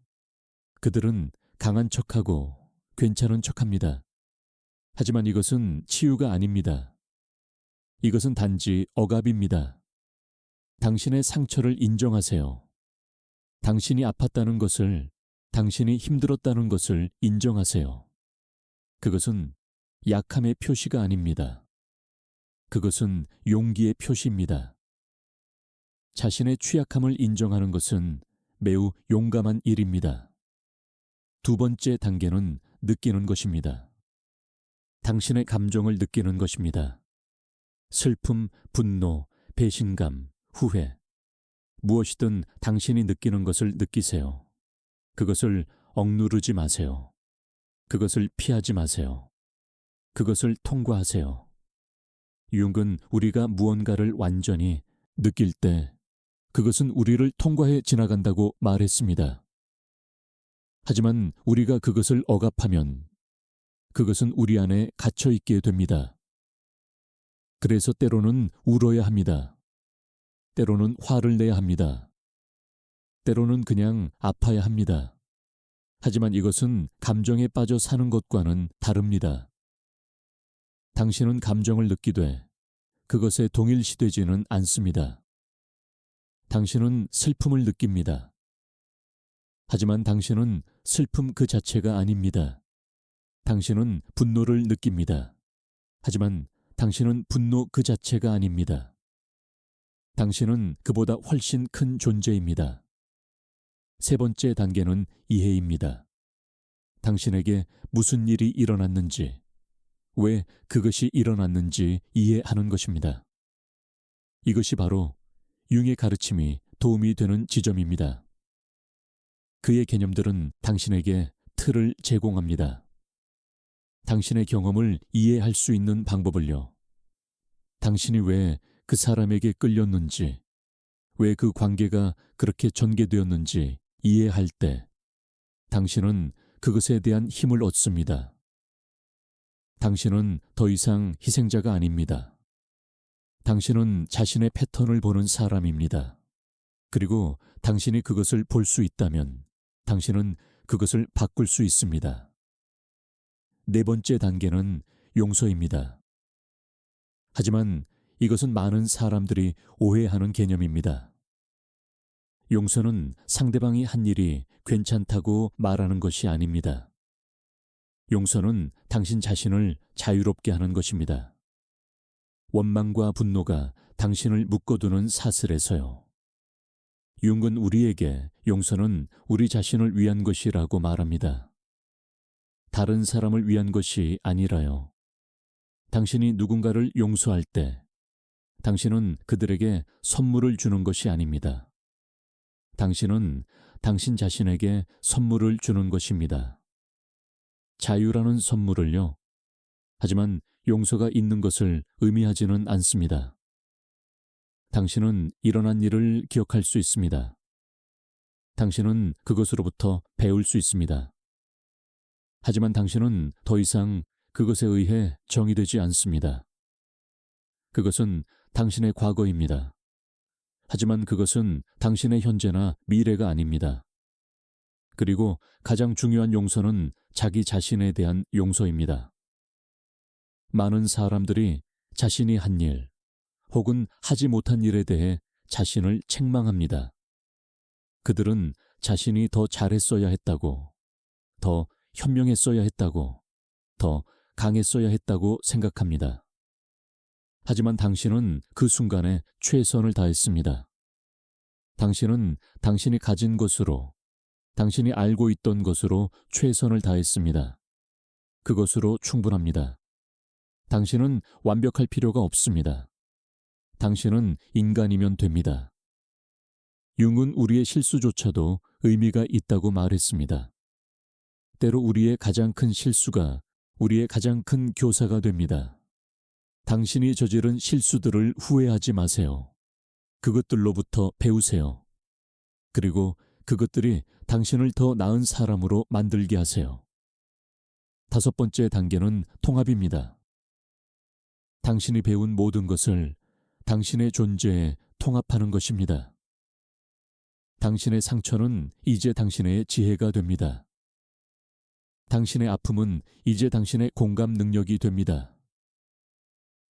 그들은 강한 척하고 괜찮은 척합니다. 하지만 이것은 치유가 아닙니다. 이것은 단지 억압입니다. 당신의 상처를 인정하세요. 당신이 아팠다는 것을, 당신이 힘들었다는 것을 인정하세요. 그것은 약함의 표시가 아닙니다. 그것은 용기의 표시입니다. 자신의 취약함을 인정하는 것은 매우 용감한 일입니다. 두 번째 단계는 느끼는 것입니다. 당신의 감정을 느끼는 것입니다. 슬픔, 분노, 배신감, 후회, 무엇이든 당신이 느끼는 것을 느끼세요. 그것을 억누르지 마세요. 그것을 피하지 마세요. 그것을 통과하세요. 융은 우리가 무언가를 완전히 느낄 때 그것은 우리를 통과해 지나간다고 말했습니다. 하지만 우리가 그것을 억압하면 그것은 우리 안에 갇혀 있게 됩니다. 그래서 때로는 울어야 합니다. 때로는 화를 내야 합니다. 때로는 그냥 아파야 합니다. 하지만 이것은 감정에 빠져 사는 것과는 다릅니다. 당신은 감정을 느끼되 그것에 동일시되지는 않습니다. 당신은 슬픔을 느낍니다. 하지만 당신은 슬픔 그 자체가 아닙니다. 당신은 분노를 느낍니다. 하지만 당신은 분노 그 자체가 아닙니다. 당신은 그보다 훨씬 큰 존재입니다. 세 번째 단계는 이해입니다. 당신에게 무슨 일이 일어났는지, 왜 그것이 일어났는지 이해하는 것입니다. 이것이 바로 융의 가르침이 도움이 되는 지점입니다. 그의 개념들은 당신에게 틀을 제공합니다. 당신의 경험을 이해할 수 있는 방법을요. 당신이 왜 그 사람에게 끌렸는지, 왜 그 관계가 그렇게 전개되었는지 이해할 때 당신은 그것에 대한 힘을 얻습니다. 당신은 더 이상 희생자가 아닙니다. 당신은 자신의 패턴을 보는 사람입니다. 그리고 당신이 그것을 볼 수 있다면 당신은 그것을 바꿀 수 있습니다. 네 번째 단계는 용서입니다. 하지만 이것은 많은 사람들이 오해하는 개념입니다. 용서는 상대방이 한 일이 괜찮다고 말하는 것이 아닙니다. 용서는 당신 자신을 자유롭게 하는 것입니다. 원망과 분노가 당신을 묶어두는 사슬에서요. 융은 우리에게 용서는 우리 자신을 위한 것이라고 말합니다. 다른 사람을 위한 것이 아니라요. 당신이 누군가를 용서할 때 당신은 그들에게 선물을 주는 것이 아닙니다. 당신은 당신 자신에게 선물을 주는 것입니다. 자유라는 선물을요. 하지만 용서가 있는 것을 의미하지는 않습니다. 당신은 일어난 일을 기억할 수 있습니다. 당신은 그것으로부터 배울 수 있습니다. 하지만 당신은 더 이상 그것에 의해 정의되지 않습니다. 그것은 당신의 과거입니다. 하지만 그것은 당신의 현재나 미래가 아닙니다. 그리고 가장 중요한 용서는 자기 자신에 대한 용서입니다. 많은 사람들이 자신이 한 일 혹은 하지 못한 일에 대해 자신을 책망합니다. 그들은 자신이 더 잘했어야 했다고, 더 현명했어야 했다고, 더 강했어야 했다고 생각합니다. 하지만 당신은 그 순간에 최선을 다했습니다. 당신은 당신이 가진 것으로, 당신이 알고 있던 것으로 최선을 다했습니다. 그것으로 충분합니다. 당신은 완벽할 필요가 없습니다. 당신은 인간이면 됩니다. 융은 우리의 실수조차도 의미가 있다고 말했습니다. 때로 우리의 가장 큰 실수가 우리의 가장 큰 교사가 됩니다. 당신이 저지른 실수들을 후회하지 마세요. 그것들로부터 배우세요. 그리고 그것들이 당신을 더 나은 사람으로 만들게 하세요. 다섯 번째 단계는 통합입니다. 당신이 배운 모든 것을 당신의 존재에 통합하는 것입니다. 당신의 상처는 이제 당신의 지혜가 됩니다. 당신의 아픔은 이제 당신의 공감 능력이 됩니다.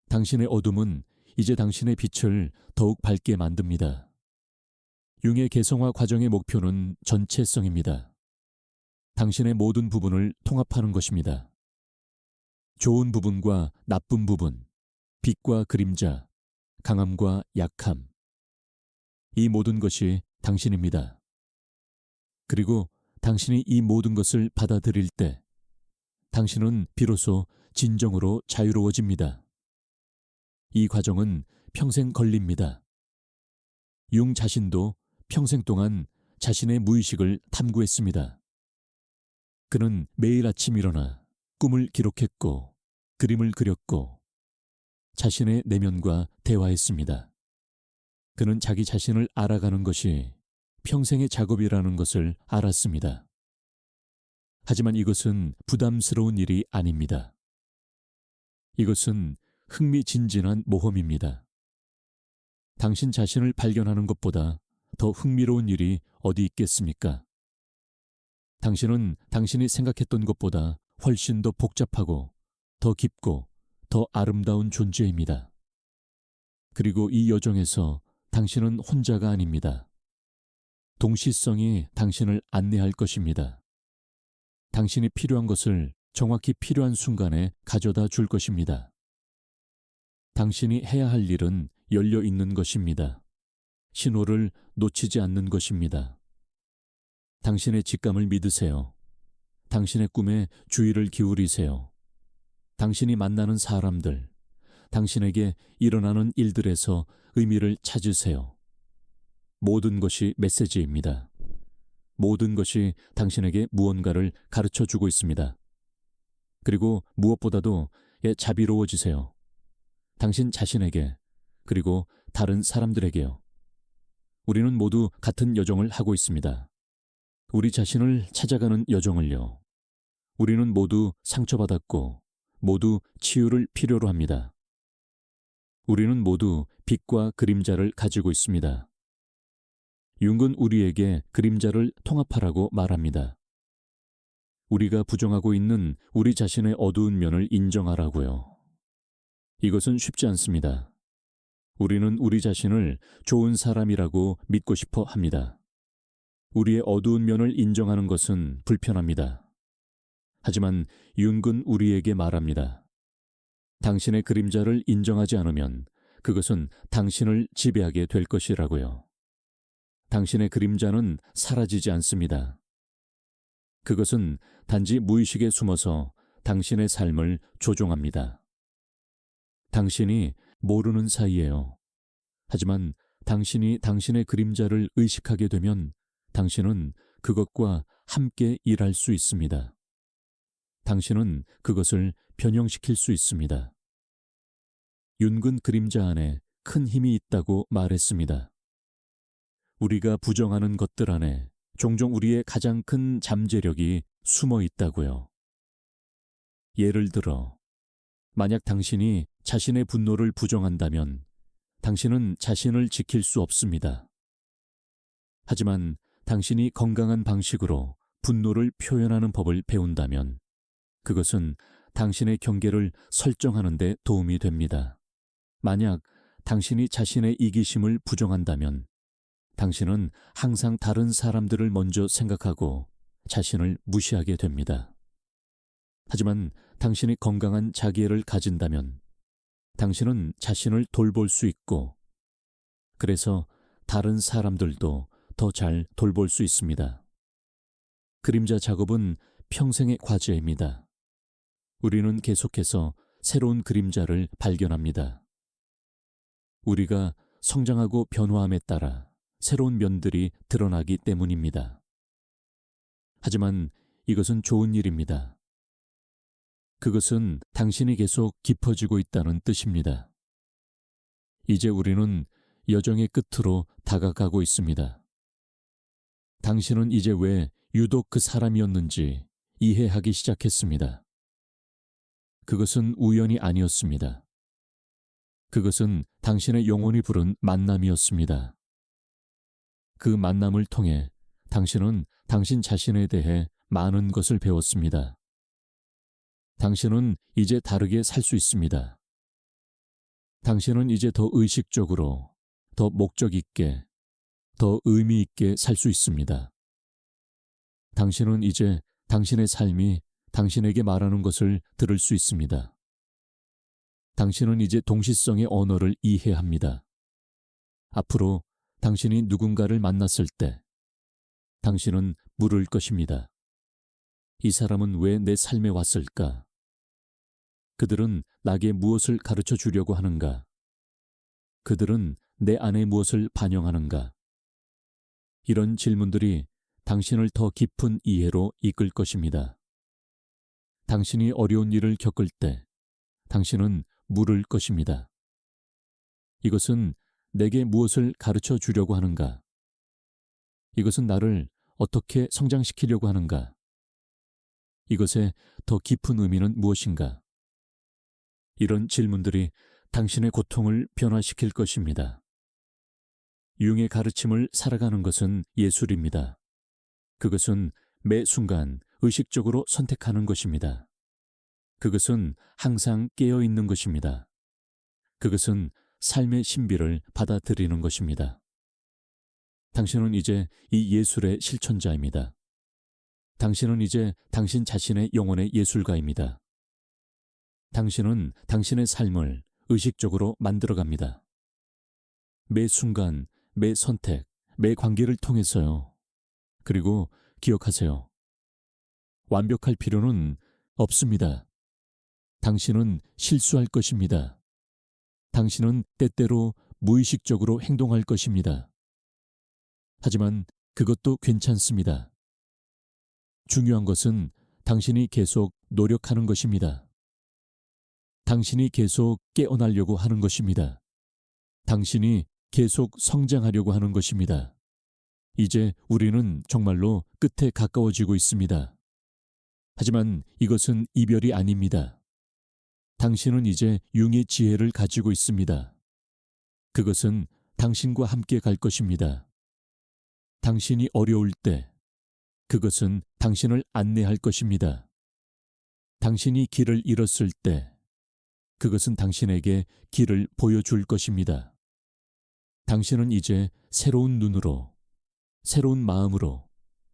당신의 어둠은 이제 당신의 빛을 더욱 밝게 만듭니다. 융의 개성화 과정의 목표는 전체성입니다. 당신의 모든 부분을 통합하는 것입니다. 좋은 부분과 나쁜 부분, 빛과 그림자, 강함과 약함. 이 모든 것이 당신입니다. 그리고 당신이 이 모든 것을 받아들일 때 당신은 비로소 진정으로 자유로워집니다. 이 과정은 평생 걸립니다. 융 자신도 평생 동안 자신의 무의식을 탐구했습니다. 그는 매일 아침 일어나 꿈을 기록했고 그림을 그렸고 자신의 내면과 대화했습니다. 그는 자기 자신을 알아가는 것이 평생의 작업이라는 것을 알았습니다. 하지만 이것은 부담스러운 일이 아닙니다. 이것은 흥미진진한 모험입니다. 당신 자신을 발견하는 것보다 더 흥미로운 일이 어디 있겠습니까? 당신은 당신이 생각했던 것보다 훨씬 더 복잡하고 더 깊고 더 아름다운 존재입니다. 그리고 이 여정에서 당신은 혼자가 아닙니다. 동시성이 당신을 안내할 것입니다. 당신이 필요한 것을 정확히 필요한 순간에 가져다 줄 것입니다. 당신이 해야 할 일은 열려 있는 것입니다. 신호를 놓치지 않는 것입니다. 당신의 직감을 믿으세요. 당신의 꿈에 주의를 기울이세요. 당신이 만나는 사람들, 당신에게 일어나는 일들에서 의미를 찾으세요. 모든 것이 메시지입니다. 모든 것이 당신에게 무언가를 가르쳐 주고 있습니다. 그리고 무엇보다도 자비로워지세요. 당신 자신에게, 그리고 다른 사람들에게요. 우리는 모두 같은 여정을 하고 있습니다. 우리 자신을 찾아가는 여정을요. 우리는 모두 상처받았고 모두 치유를 필요로 합니다. 우리는 모두 빛과 그림자를 가지고 있습니다. 융은 우리에게 그림자를 통합하라고 말합니다. 우리가 부정하고 있는 우리 자신의 어두운 면을 인정하라고요. 이것은 쉽지 않습니다. 우리는 우리 자신을 좋은 사람이라고 믿고 싶어 합니다. 우리의 어두운 면을 인정하는 것은 불편합니다. 하지만 융은 우리에게 말합니다. 당신의 그림자를 인정하지 않으면 그것은 당신을 지배하게 될 것이라고요. 당신의 그림자는 사라지지 않습니다. 그것은 단지 무의식에 숨어서 당신의 삶을 조종합니다. 당신이 모르는 사이에요. 하지만 당신이 당신의 그림자를 의식하게 되면 당신은 그것과 함께 일할 수 있습니다. 당신은 그것을 변형시킬 수 있습니다. 융은 그림자 안에 큰 힘이 있다고 말했습니다. 우리가 부정하는 것들 안에 종종 우리의 가장 큰 잠재력이 숨어 있다고요. 예를 들어, 만약 당신이 자신의 분노를 부정한다면 당신은 자신을 지킬 수 없습니다. 하지만 당신이 건강한 방식으로 분노를 표현하는 법을 배운다면 그것은 당신의 경계를 설정하는 데 도움이 됩니다. 만약 당신이 자신의 이기심을 부정한다면 당신은 항상 다른 사람들을 먼저 생각하고 자신을 무시하게 됩니다. 하지만 당신이 건강한 자기애를 가진다면 당신은 자신을 돌볼 수 있고 그래서 다른 사람들도 더 잘 돌볼 수 있습니다. 그림자 작업은 평생의 과제입니다. 우리는 계속해서 새로운 그림자를 발견합니다. 우리가 성장하고 변화함에 따라 새로운 면들이 드러나기 때문입니다. 하지만 이것은 좋은 일입니다. 그것은 당신이 계속 깊어지고 있다는 뜻입니다. 이제 우리는 여정의 끝으로 다가가고 있습니다. 당신은 이제 왜 유독 그 사람이었는지 이해하기 시작했습니다. 그것은 우연이 아니었습니다. 그것은 당신의 영혼이 부른 만남이었습니다. 그 만남을 통해 당신은 당신 자신에 대해 많은 것을 배웠습니다. 당신은 이제 다르게 살 수 있습니다. 당신은 이제 더 의식적으로, 더 목적 있게, 더 의미 있게 살 수 있습니다. 당신은 이제 당신의 삶이 당신에게 말하는 것을 들을 수 있습니다. 당신은 이제 동시성의 언어를 이해합니다. 앞으로 당신이 누군가를 만났을 때 당신은 물을 것입니다. 이 사람은 왜 내 삶에 왔을까? 그들은 나에게 무엇을 가르쳐 주려고 하는가? 그들은 내 안에 무엇을 반영하는가? 이런 질문들이 당신을 더 깊은 이해로 이끌 것입니다. 당신이 어려운 일을 겪을 때 당신은 물을 것입니다. 이것은 내게 무엇을 가르쳐 주려고 하는가? 이것은 나를 어떻게 성장시키려고 하는가? 이것의 더 깊은 의미는 무엇인가? 이런 질문들이 당신의 고통을 변화시킬 것입니다. 융의 가르침을 살아가는 것은 예술입니다. 그것은 매 순간 의식적으로 선택하는 것입니다. 그것은 항상 깨어 있는 것입니다. 그것은 삶의 신비를 받아들이는 것입니다. 당신은 이제 이 예술의 실천자입니다. 당신은 이제 당신 자신의 영혼의 예술가입니다. 당신은 당신의 삶을 의식적으로 만들어갑니다. 매 순간, 매 선택, 매 관계를 통해서요. 그리고 기억하세요. 완벽할 필요는 없습니다. 당신은 실수할 것입니다. 당신은 때때로 무의식적으로 행동할 것입니다. 하지만 그것도 괜찮습니다. 중요한 것은 당신이 계속 노력하는 것입니다. 당신이 계속 깨어나려고 하는 것입니다. 당신이 계속 성장하려고 하는 것입니다. 이제 우리는 정말로 끝에 가까워지고 있습니다. 하지만 이것은 이별이 아닙니다. 당신은 이제 융의 지혜를 가지고 있습니다. 그것은 당신과 함께 갈 것입니다. 당신이 어려울 때 그것은 당신을 안내할 것입니다. 당신이 길을 잃었을 때 그것은 당신에게 길을 보여줄 것입니다. 당신은 이제 새로운 눈으로, 새로운 마음으로,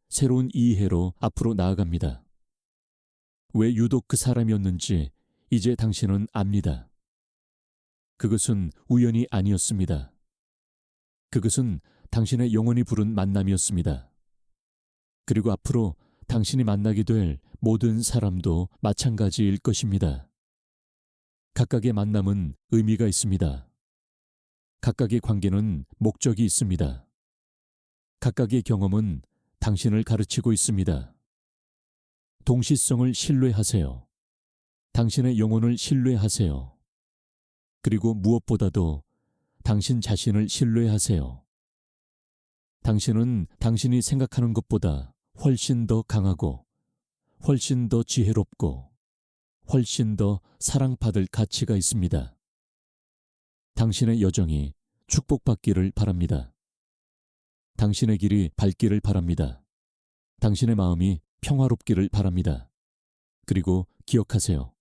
새로운 이해로 앞으로 나아갑니다. 왜 유독 그 사람이었는지 이제 당신은 압니다. 그것은 우연이 아니었습니다. 그것은 당신의 영혼이 부른 만남이었습니다. 그리고 앞으로 당신이 만나게 될 모든 사람도 마찬가지일 것입니다. 각각의 만남은 의미가 있습니다. 각각의 관계는 목적이 있습니다. 각각의 경험은 당신을 가르치고 있습니다. 동시성을 신뢰하세요. 당신의 영혼을 신뢰하세요. 그리고 무엇보다도 당신 자신을 신뢰하세요. 당신은 당신이 생각하는 것보다 훨씬 더 강하고, 훨씬 더 지혜롭고, 훨씬 더 사랑받을 가치가 있습니다. 당신의 여정이 축복받기를 바랍니다. 당신의 길이 밝기를 바랍니다. 당신의 마음이 평화롭기를 바랍니다. 그리고 기억하세요.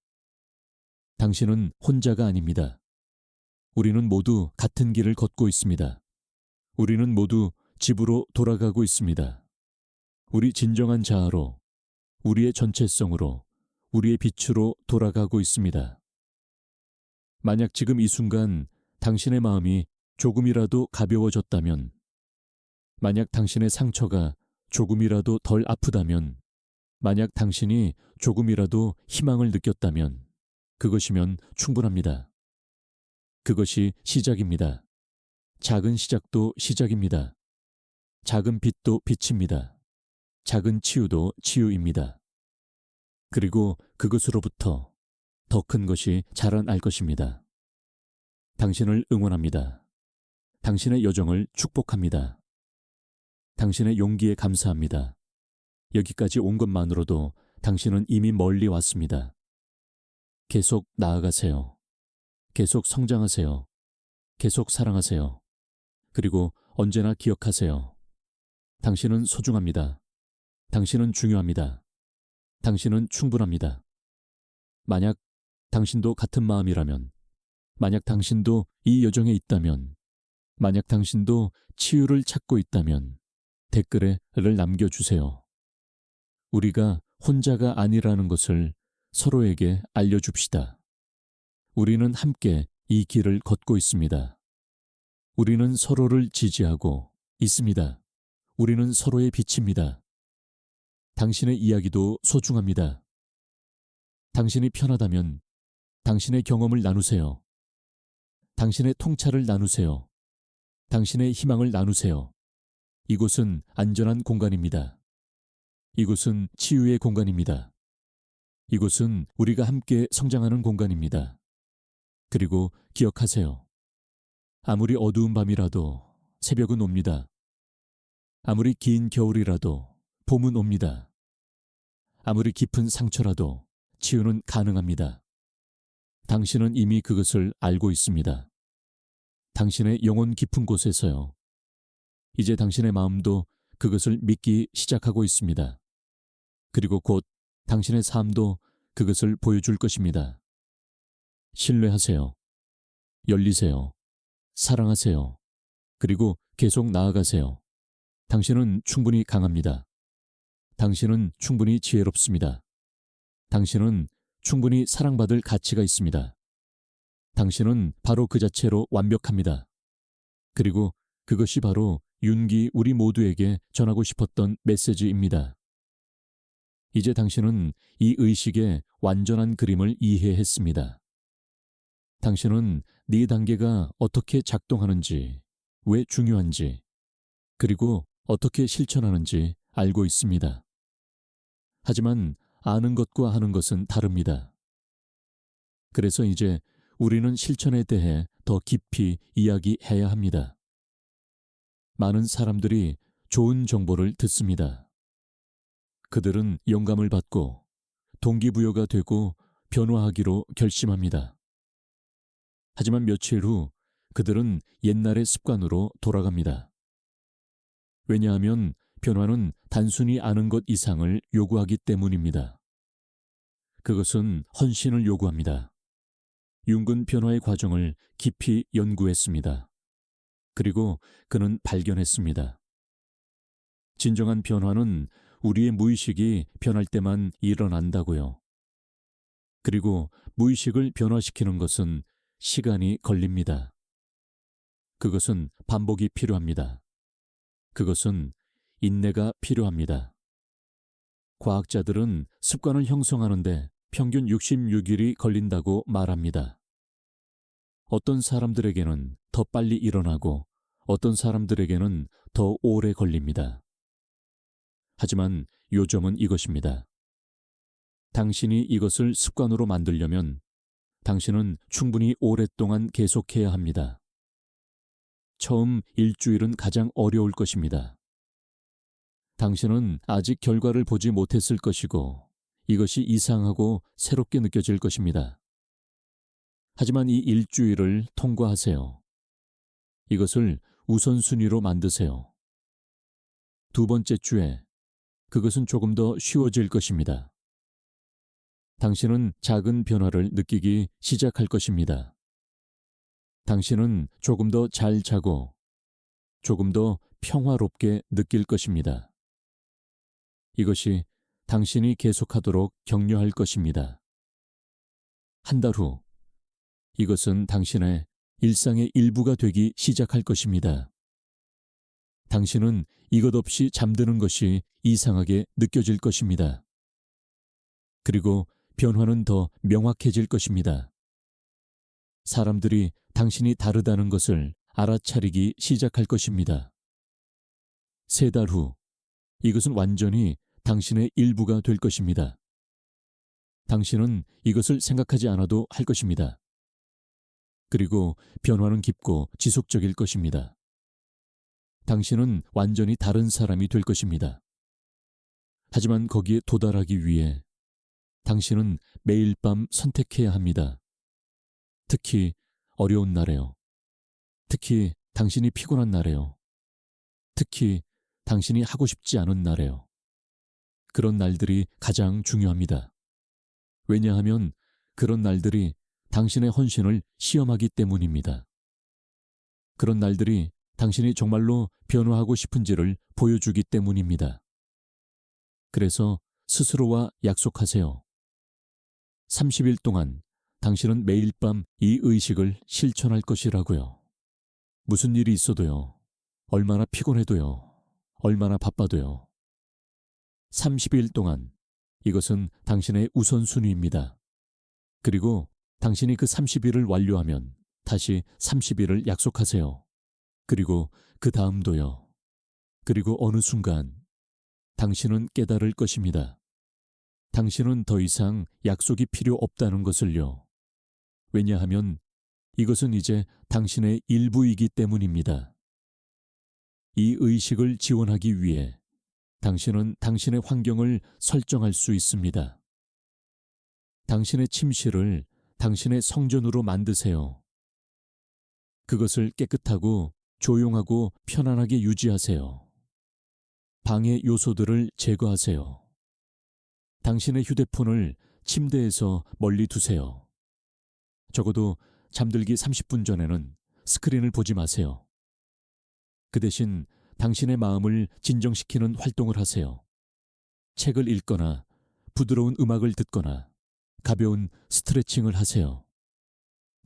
당신은 혼자가 아닙니다. 우리는 모두 같은 길을 걷고 있습니다. 우리는 모두 집으로 돌아가고 있습니다. 우리 진정한 자아로, 우리의 전체성으로, 우리의 빛으로 돌아가고 있습니다. 만약 지금 이 순간 당신의 마음이 조금이라도 가벼워졌다면, 만약 당신의 상처가 조금이라도 덜 아프다면, 만약 당신이 조금이라도 희망을 느꼈다면, 그것이면 충분합니다. 그것이 시작입니다. 작은 시작도 시작입니다. 작은 빛도 빛입니다. 작은 치유도 치유입니다. 그리고 그것으로부터 더 큰 것이 자라날 것입니다. 당신을 응원합니다. 당신의 여정을 축복합니다. 당신의 용기에 감사합니다. 여기까지 온 것만으로도 당신은 이미 멀리 왔습니다. 계속 나아가세요. 계속 성장하세요. 계속 사랑하세요. 그리고 언제나 기억하세요. 당신은 소중합니다. 당신은 중요합니다. 당신은 충분합니다. 만약 당신도 같은 마음이라면, 만약 당신도 이 여정에 있다면, 만약 당신도 치유를 찾고 있다면 댓글에 를 남겨주세요. 우리가 혼자가 아니라는 것을 서로에게 알려줍시다. 우리는 함께 이 길을 걷고 있습니다. 우리는 서로를 지지하고 있습니다. 우리는 서로의 빛입니다. 당신의 이야기도 소중합니다. 당신이 편하다면 당신의 경험을 나누세요. 당신의 통찰을 나누세요. 당신의 희망을 나누세요. 이곳은 안전한 공간입니다. 이곳은 치유의 공간입니다. 이곳은 우리가 함께 성장하는 공간입니다. 그리고 기억하세요. 아무리 어두운 밤이라도 새벽은 옵니다. 아무리 긴 겨울이라도 봄은 옵니다. 아무리 깊은 상처라도 치유는 가능합니다. 당신은 이미 그것을 알고 있습니다. 당신의 영혼 깊은 곳에서요. 이제 당신의 마음도 그것을 믿기 시작하고 있습니다. 그리고 곧 당신의 삶도 그것을 보여줄 것입니다. 신뢰하세요. 열리세요. 사랑하세요. 그리고 계속 나아가세요. 당신은 충분히 강합니다. 당신은 충분히 지혜롭습니다. 당신은 충분히 사랑받을 가치가 있습니다. 당신은 바로 그 자체로 완벽합니다. 그리고 그것이 바로 윤기 우리 모두에게 전하고 싶었던 메시지입니다. 이제 당신은 이 의식의 완전한 그림을 이해했습니다. 당신은 네 단계가 어떻게 작동하는지, 왜 중요한지, 그리고 어떻게 실천하는지 알고 있습니다. 하지만 아는 것과 하는 것은 다릅니다. 그래서 이제 우리는 실천에 대해 더 깊이 이야기해야 합니다. 많은 사람들이 좋은 정보를 듣습니다. 그들은 영감을 받고 동기부여가 되고 변화하기로 결심합니다. 하지만 며칠 후 그들은 옛날의 습관으로 돌아갑니다. 왜냐하면 변화는 단순히 아는 것 이상을 요구하기 때문입니다. 그것은 헌신을 요구합니다. 융근 변화의 과정을 깊이 연구했습니다. 그리고 그는 발견했습니다. 진정한 변화는 우리의 무의식이 변할 때만 일어난다고요. 그리고 무의식을 변화시키는 것은 시간이 걸립니다. 그것은 반복이 필요합니다. 그것은 인내가 필요합니다. 과학자들은 습관을 형성하는데 평균 66일이 걸린다고 말합니다. 어떤 사람들에게는 더 빨리 일어나고 어떤 사람들에게는 더 오래 걸립니다. 하지만 요점은 이것입니다. 당신이 이것을 습관으로 만들려면 당신은 충분히 오랫동안 계속해야 합니다. 처음 일주일은 가장 어려울 것입니다. 당신은 아직 결과를 보지 못했을 것이고 이것이 이상하고 새롭게 느껴질 것입니다. 하지만 이 일주일을 통과하세요. 이것을 우선순위로 만드세요. 두 번째 주에 그것은 조금 더 쉬워질 것입니다. 당신은 작은 변화를 느끼기 시작할 것입니다. 당신은 조금 더 잘 자고 조금 더 평화롭게 느낄 것입니다. 이것이 당신이 계속하도록 격려할 것입니다. 한 달 후, 이것은 당신의 일상의 일부가 되기 시작할 것입니다. 당신은 이것 없이 잠드는 것이 이상하게 느껴질 것입니다. 그리고 변화는 더 명확해질 것입니다. 사람들이 당신이 다르다는 것을 알아차리기 시작할 것입니다. 3달 후, 이것은 완전히 당신의 일부가 될 것입니다. 당신은 이것을 생각하지 않아도 할 것입니다. 그리고 변화는 깊고 지속적일 것입니다. 당신은 완전히 다른 사람이 될 것입니다. 하지만 거기에 도달하기 위해 당신은 매일 밤 선택해야 합니다. 특히 어려운 날에요. 특히 당신이 피곤한 날에요. 특히 당신이 하고 싶지 않은 날에요. 그런 날들이 가장 중요합니다. 왜냐하면 그런 날들이 당신의 헌신을 시험하기 때문입니다. 그런 날들이 당신이 정말로 변화하고 싶은지를 보여주기 때문입니다. 그래서 스스로와 약속하세요. 30일 동안 당신은 매일 밤 이 의식을 실천할 것이라고요. 무슨 일이 있어도요. 얼마나 피곤해도요. 얼마나 바빠도요. 30일 동안 이것은 당신의 우선순위입니다. 그리고 당신이 그 30일을 완료하면 다시 30일을 약속하세요. 그리고 그 다음도요. 그리고 어느 순간 당신은 깨달을 것입니다. 당신은 더 이상 약속이 필요 없다는 것을요. 왜냐하면 이것은 이제 당신의 일부이기 때문입니다. 이 의식을 지원하기 위해 당신은 당신의 환경을 설정할 수 있습니다. 당신의 침실을 당신의 성전으로 만드세요. 그것을 깨끗하고 조용하고 편안하게 유지하세요. 방해 요소들을 제거하세요. 당신의 휴대폰을 침대에서 멀리 두세요. 적어도 잠들기 30분 전에는 스크린을 보지 마세요. 그 대신 당신의 마음을 진정시키는 활동을 하세요. 책을 읽거나 부드러운 음악을 듣거나 가벼운 스트레칭을 하세요.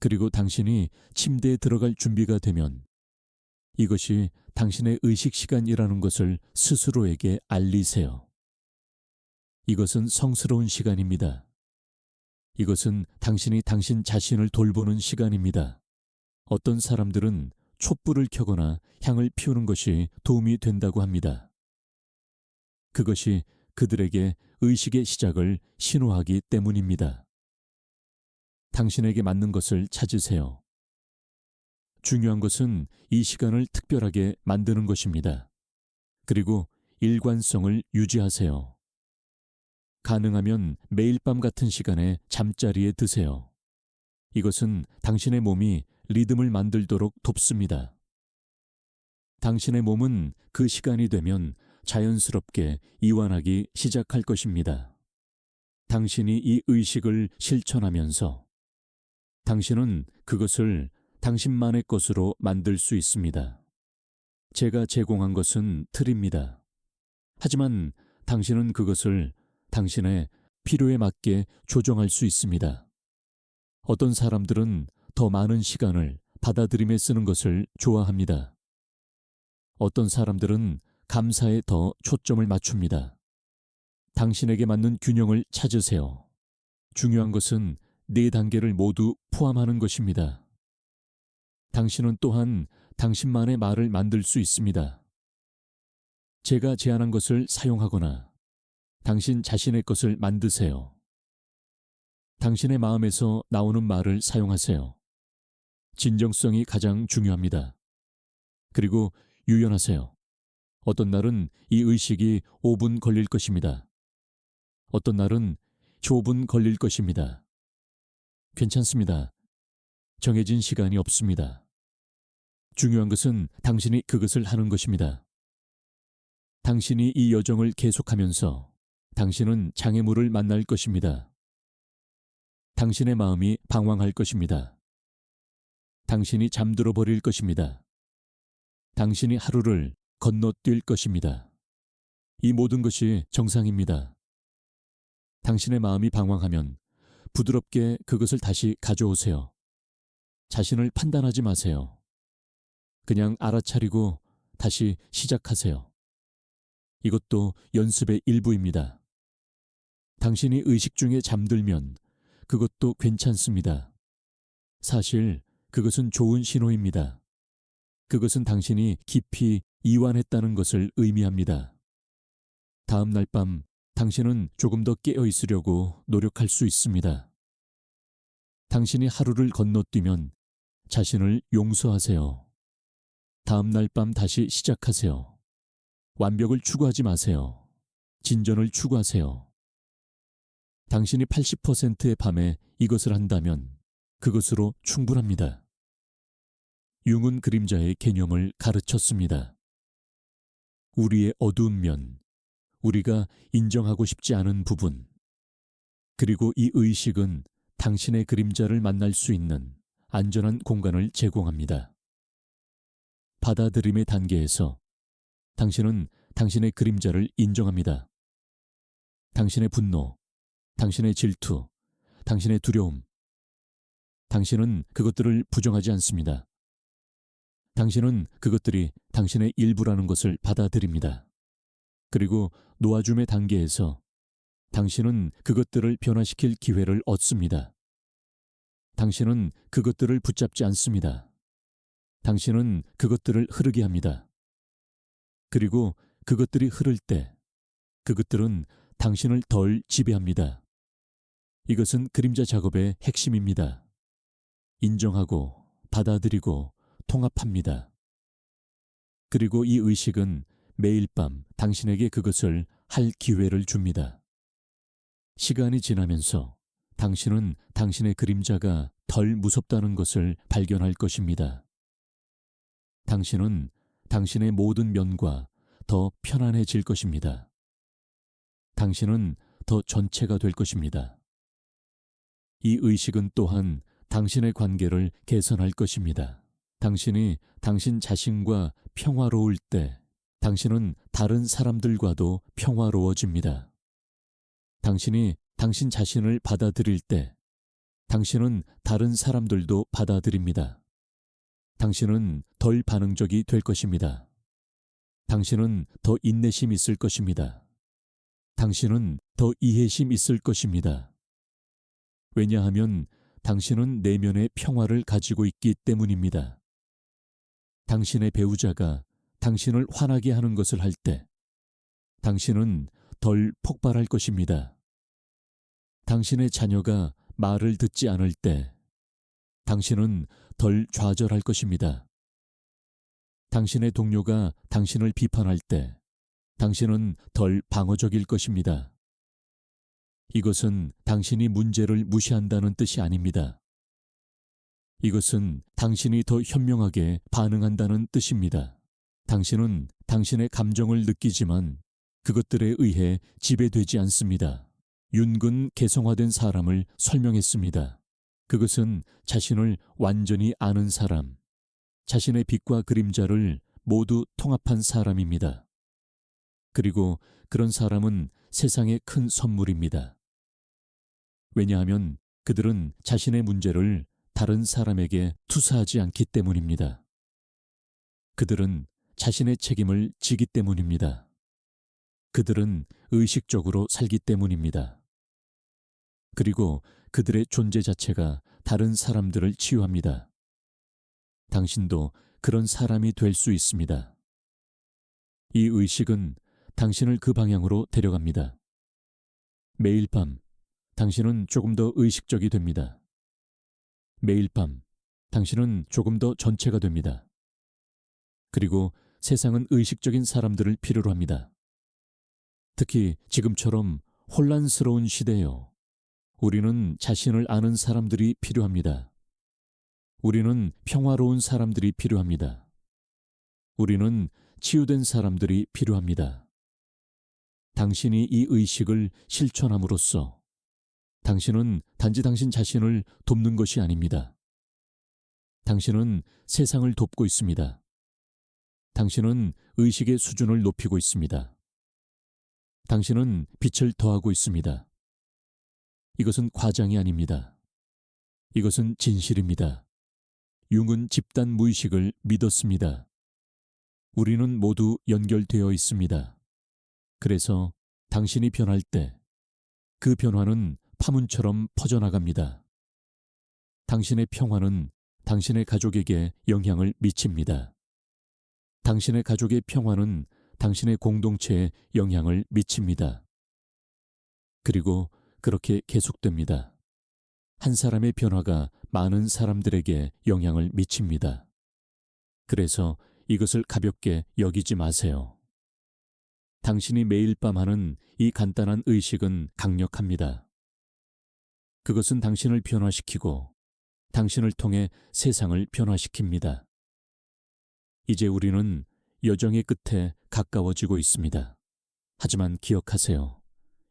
그리고 당신이 침대에 들어갈 준비가 되면 이것이 당신의 의식 시간이라는 것을 스스로에게 알리세요. 이것은 성스러운 시간입니다. 이것은 당신이 당신 자신을 돌보는 시간입니다. 어떤 사람들은 촛불을 켜거나 향을 피우는 것이 도움이 된다고 합니다. 그것이 그들에게 의식의 시작을 신호하기 때문입니다. 당신에게 맞는 것을 찾으세요. 중요한 것은 이 시간을 특별하게 만드는 것입니다. 그리고 일관성을 유지하세요. 가능하면 매일 밤 같은 시간에 잠자리에 드세요. 이것은 당신의 몸이 리듬을 만들도록 돕습니다. 당신의 몸은 그 시간이 되면 자연스럽게 이완하기 시작할 것입니다. 당신이 이 의식을 실천하면서 당신은 그것을 당신만의 것으로 만들 수 있습니다. 제가 제공한 것은 틀입니다. 하지만 당신은 그것을 당신의 필요에 맞게 조정할 수 있습니다. 어떤 사람들은 더 많은 시간을 받아들임에 쓰는 것을 좋아합니다. 어떤 사람들은 감사에 더 초점을 맞춥니다. 당신에게 맞는 균형을 찾으세요. 중요한 것은 4단계를 모두 포함하는 것입니다. 당신은 또한 당신만의 말을 만들 수 있습니다. 제가 제안한 것을 사용하거나 당신 자신의 것을 만드세요. 당신의 마음에서 나오는 말을 사용하세요. 진정성이 가장 중요합니다. 그리고 유연하세요. 어떤 날은 이 의식이 5분 걸릴 것입니다. 어떤 날은 15분 걸릴 것입니다. 괜찮습니다. 정해진 시간이 없습니다. 중요한 것은 당신이 그것을 하는 것입니다. 당신이 이 여정을 계속하면서 당신은 장애물을 만날 것입니다. 당신의 마음이 방황할 것입니다. 당신이 잠들어 버릴 것입니다. 당신이 하루를 건너뛸 것입니다. 이 모든 것이 정상입니다. 당신의 마음이 방황하면 부드럽게 그것을 다시 가져오세요. 자신을 판단하지 마세요. 그냥 알아차리고 다시 시작하세요. 이것도 연습의 일부입니다. 당신이 의식 중에 잠들면 그것도 괜찮습니다. 사실 그것은 좋은 신호입니다. 그것은 당신이 깊이 이완했다는 것을 의미합니다. 다음 날 밤 당신은 조금 더 깨어 있으려고 노력할 수 있습니다. 당신이 하루를 건너뛰면 자신을 용서하세요. 다음 날 밤 다시 시작하세요. 완벽을 추구하지 마세요. 진전을 추구하세요. 당신이 80%의 밤에 이것을 한다면 그것으로 충분합니다. 융은 그림자의 개념을 가르쳤습니다. 우리의 어두운 면, 우리가 인정하고 싶지 않은 부분, 그리고 이 의식은 당신의 그림자를 만날 수 있는 안전한 공간을 제공합니다. 받아들임의 단계에서 당신은 당신의 그림자를 인정합니다. 당신의 분노, 당신의 질투, 당신의 두려움. 당신은 그것들을 부정하지 않습니다. 당신은 그것들이 당신의 일부라는 것을 받아들입니다. 그리고 놓아줌의 단계에서 당신은 그것들을 변화시킬 기회를 얻습니다. 당신은 그것들을 붙잡지 않습니다. 당신은 그것들을 흐르게 합니다. 그리고 그것들이 흐를 때 그것들은 당신을 덜 지배합니다. 이것은 그림자 작업의 핵심입니다. 인정하고 받아들이고 통합합니다. 그리고 이 의식은 매일 밤 당신에게 그것을 할 기회를 줍니다. 시간이 지나면서 당신은 당신의 그림자가 덜 무섭다는 것을 발견할 것입니다. 당신은 당신의 모든 면과 더 편안해질 것입니다. 당신은 더 전체가 될 것입니다. 이 의식은 또한 당신의 관계를 개선할 것입니다. 당신이 당신 자신과 평화로울 때 당신은 다른 사람들과도 평화로워집니다. 당신이 당신 자신을 받아들일 때 당신은 다른 사람들도 받아들입니다. 당신은 덜 반응적이 될 것입니다. 당신은 더 인내심 있을 것입니다. 당신은 더 이해심 있을 것입니다. 왜냐하면 당신은 내면의 평화를 가지고 있기 때문입니다. 당신의 배우자가 당신을 화나게 하는 것을 할 때 당신은 덜 폭발할 것입니다. 당신의 자녀가 말을 듣지 않을 때 당신은 덜 좌절할 것입니다. 당신의 동료가 당신을 비판할 때 당신은 덜 방어적일 것입니다. 이것은 당신이 문제를 무시한다는 뜻이 아닙니다. 이것은 당신이 더 현명하게 반응한다는 뜻입니다. 당신은 당신의 감정을 느끼지만 그것들에 의해 지배되지 않습니다. 윤근 개성화된 사람을 설명했습니다. 그것은 자신을 완전히 아는 사람, 자신의 빛과 그림자를 모두 통합한 사람입니다. 그리고 그런 사람은 세상의 큰 선물입니다. 왜냐하면 그들은 자신의 문제를 다른 사람에게 투사하지 않기 때문입니다. 그들은 자신의 책임을 지기 때문입니다. 그들은 의식적으로 살기 때문입니다. 그리고 그들의 존재 자체가 다른 사람들을 치유합니다. 당신도 그런 사람이 될 수 있습니다. 이 의식은 당신을 그 방향으로 데려갑니다. 매일 밤 당신은 조금 더 의식적이 됩니다. 매일 밤 당신은 조금 더 전체가 됩니다. 그리고 세상은 의식적인 사람들을 필요로 합니다. 특히 지금처럼 혼란스러운 시대요. 우리는 자신을 아는 사람들이 필요합니다. 우리는 평화로운 사람들이 필요합니다. 우리는 치유된 사람들이 필요합니다. 당신이 이 의식을 실천함으로써 당신은 단지 당신 자신을 돕는 것이 아닙니다. 당신은 세상을 돕고 있습니다. 당신은 의식의 수준을 높이고 있습니다. 당신은 빛을 더하고 있습니다. 이것은 과장이 아닙니다. 이것은 진실입니다. 융은 집단 무의식을 믿었습니다. 우리는 모두 연결되어 있습니다. 그래서 당신이 변할 때 그 변화는 파문처럼 퍼져나갑니다. 당신의 평화는 당신의 가족에게 영향을 미칩니다. 당신의 가족의 평화는 당신의 공동체에 영향을 미칩니다. 그리고 그렇게 계속됩니다. 한 사람의 변화가 많은 사람들에게 영향을 미칩니다. 그래서 이것을 가볍게 여기지 마세요. 당신이 매일 밤 하는 이 간단한 의식은 강력합니다. 그것은 당신을 변화시키고 당신을 통해 세상을 변화시킵니다. 이제 우리는 여정의 끝에 가까워지고 있습니다. 하지만 기억하세요.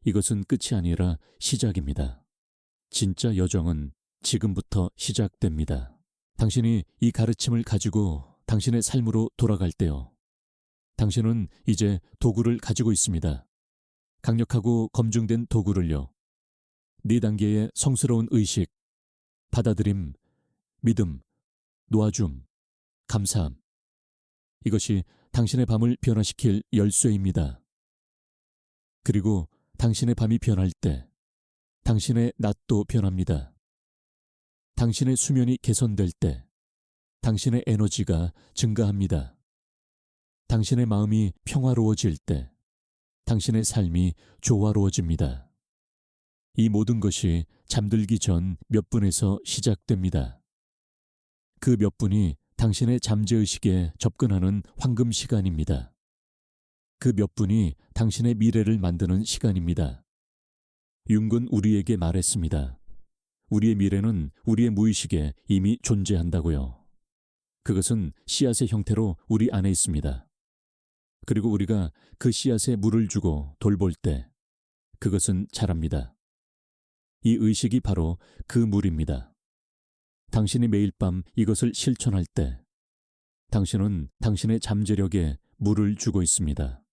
이것은 끝이 아니라 시작입니다. 진짜 여정은 지금부터 시작됩니다. 당신이 이 가르침을 가지고 당신의 삶으로 돌아갈 때요. 당신은 이제 도구를 가지고 있습니다. 강력하고 검증된 도구를요. 4단계의 성스러운 의식, 받아들임, 믿음, 놓아줌, 감사함. 이것이 당신의 밤을 변화시킬 열쇠입니다. 그리고 당신의 밤이 변할 때 당신의 낮도 변합니다. 당신의 수면이 개선될 때 당신의 에너지가 증가합니다. 당신의 마음이 평화로워질 때 당신의 삶이 조화로워집니다. 이 모든 것이 잠들기 전 몇 분에서 시작됩니다. 그 몇 분이 당신의 잠재의식에 접근하는 황금 시간입니다. 그 몇 분이 당신의 미래를 만드는 시간입니다. 융은 우리에게 말했습니다. 우리의 미래는 우리의 무의식에 이미 존재한다고요. 그것은 씨앗의 형태로 우리 안에 있습니다. 그리고 우리가 그 씨앗에 물을 주고 돌볼 때 그것은 자랍니다. 이 의식이 바로 그 물입니다. 당신이 매일 밤 이것을 실천할 때 당신은 당신의 잠재력에 물을 주고 있습니다.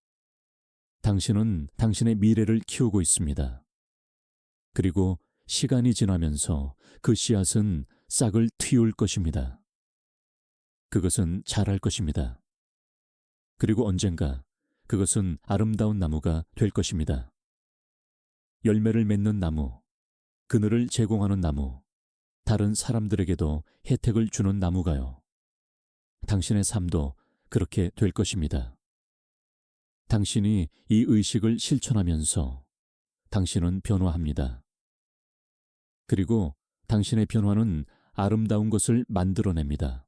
당신은 당신의 미래를 키우고 있습니다. 그리고 시간이 지나면서 그 씨앗은 싹을 틔울 것입니다. 그것은 자랄 것입니다. 그리고 언젠가 그것은 아름다운 나무가 될 것입니다. 열매를 맺는 나무, 그늘을 제공하는 나무, 다른 사람들에게도 혜택을 주는 나무가요. 당신의 삶도 그렇게 될 것입니다. 당신이 이 의식을 실천하면서 당신은 변화합니다. 그리고 당신의 변화는 아름다운 것을 만들어냅니다.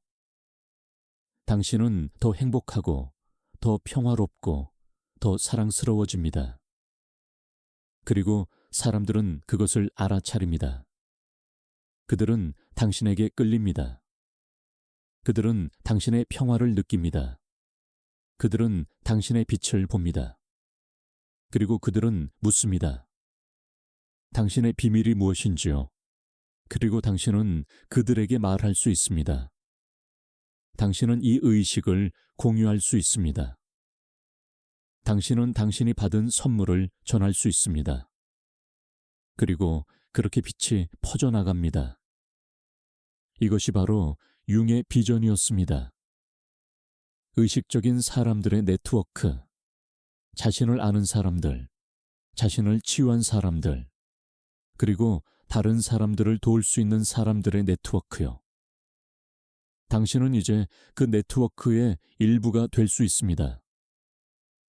당신은 더 행복하고 더 평화롭고 더 사랑스러워집니다. 그리고 사람들은 그것을 알아차립니다. 그들은 당신에게 끌립니다. 그들은 당신의 평화를 느낍니다. 그들은 당신의 빛을 봅니다. 그리고 그들은 묻습니다. 당신의 비밀이 무엇인지요? 그리고 당신은 그들에게 말할 수 있습니다. 당신은 이 의식을 공유할 수 있습니다. 당신은 당신이 받은 선물을 전할 수 있습니다. 그리고 그렇게 빛이 퍼져나갑니다. 이것이 바로 융의 비전이었습니다. 의식적인 사람들의 네트워크, 자신을 아는 사람들, 자신을 치유한 사람들, 그리고 다른 사람들을 도울 수 있는 사람들의 네트워크요. 당신은 이제 그 네트워크의 일부가 될 수 있습니다.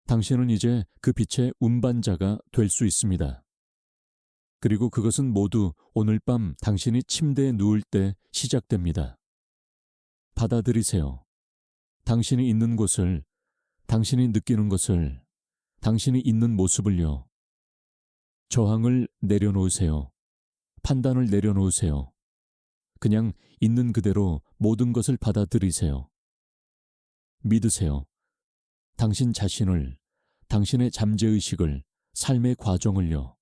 당신은 이제 그 빛의 운반자가 될 수 있습니다. 그리고 그것은 모두 오늘 밤 당신이 침대에 누울 때 시작됩니다. 받아들이세요. 당신이 있는 곳을, 당신이 느끼는 것을, 당신이 있는 모습을요. 저항을 내려놓으세요. 판단을 내려놓으세요. 그냥 있는 그대로 모든 것을 받아들이세요. 믿으세요. 당신 자신을, 당신의 잠재의식을, 삶의 과정을요.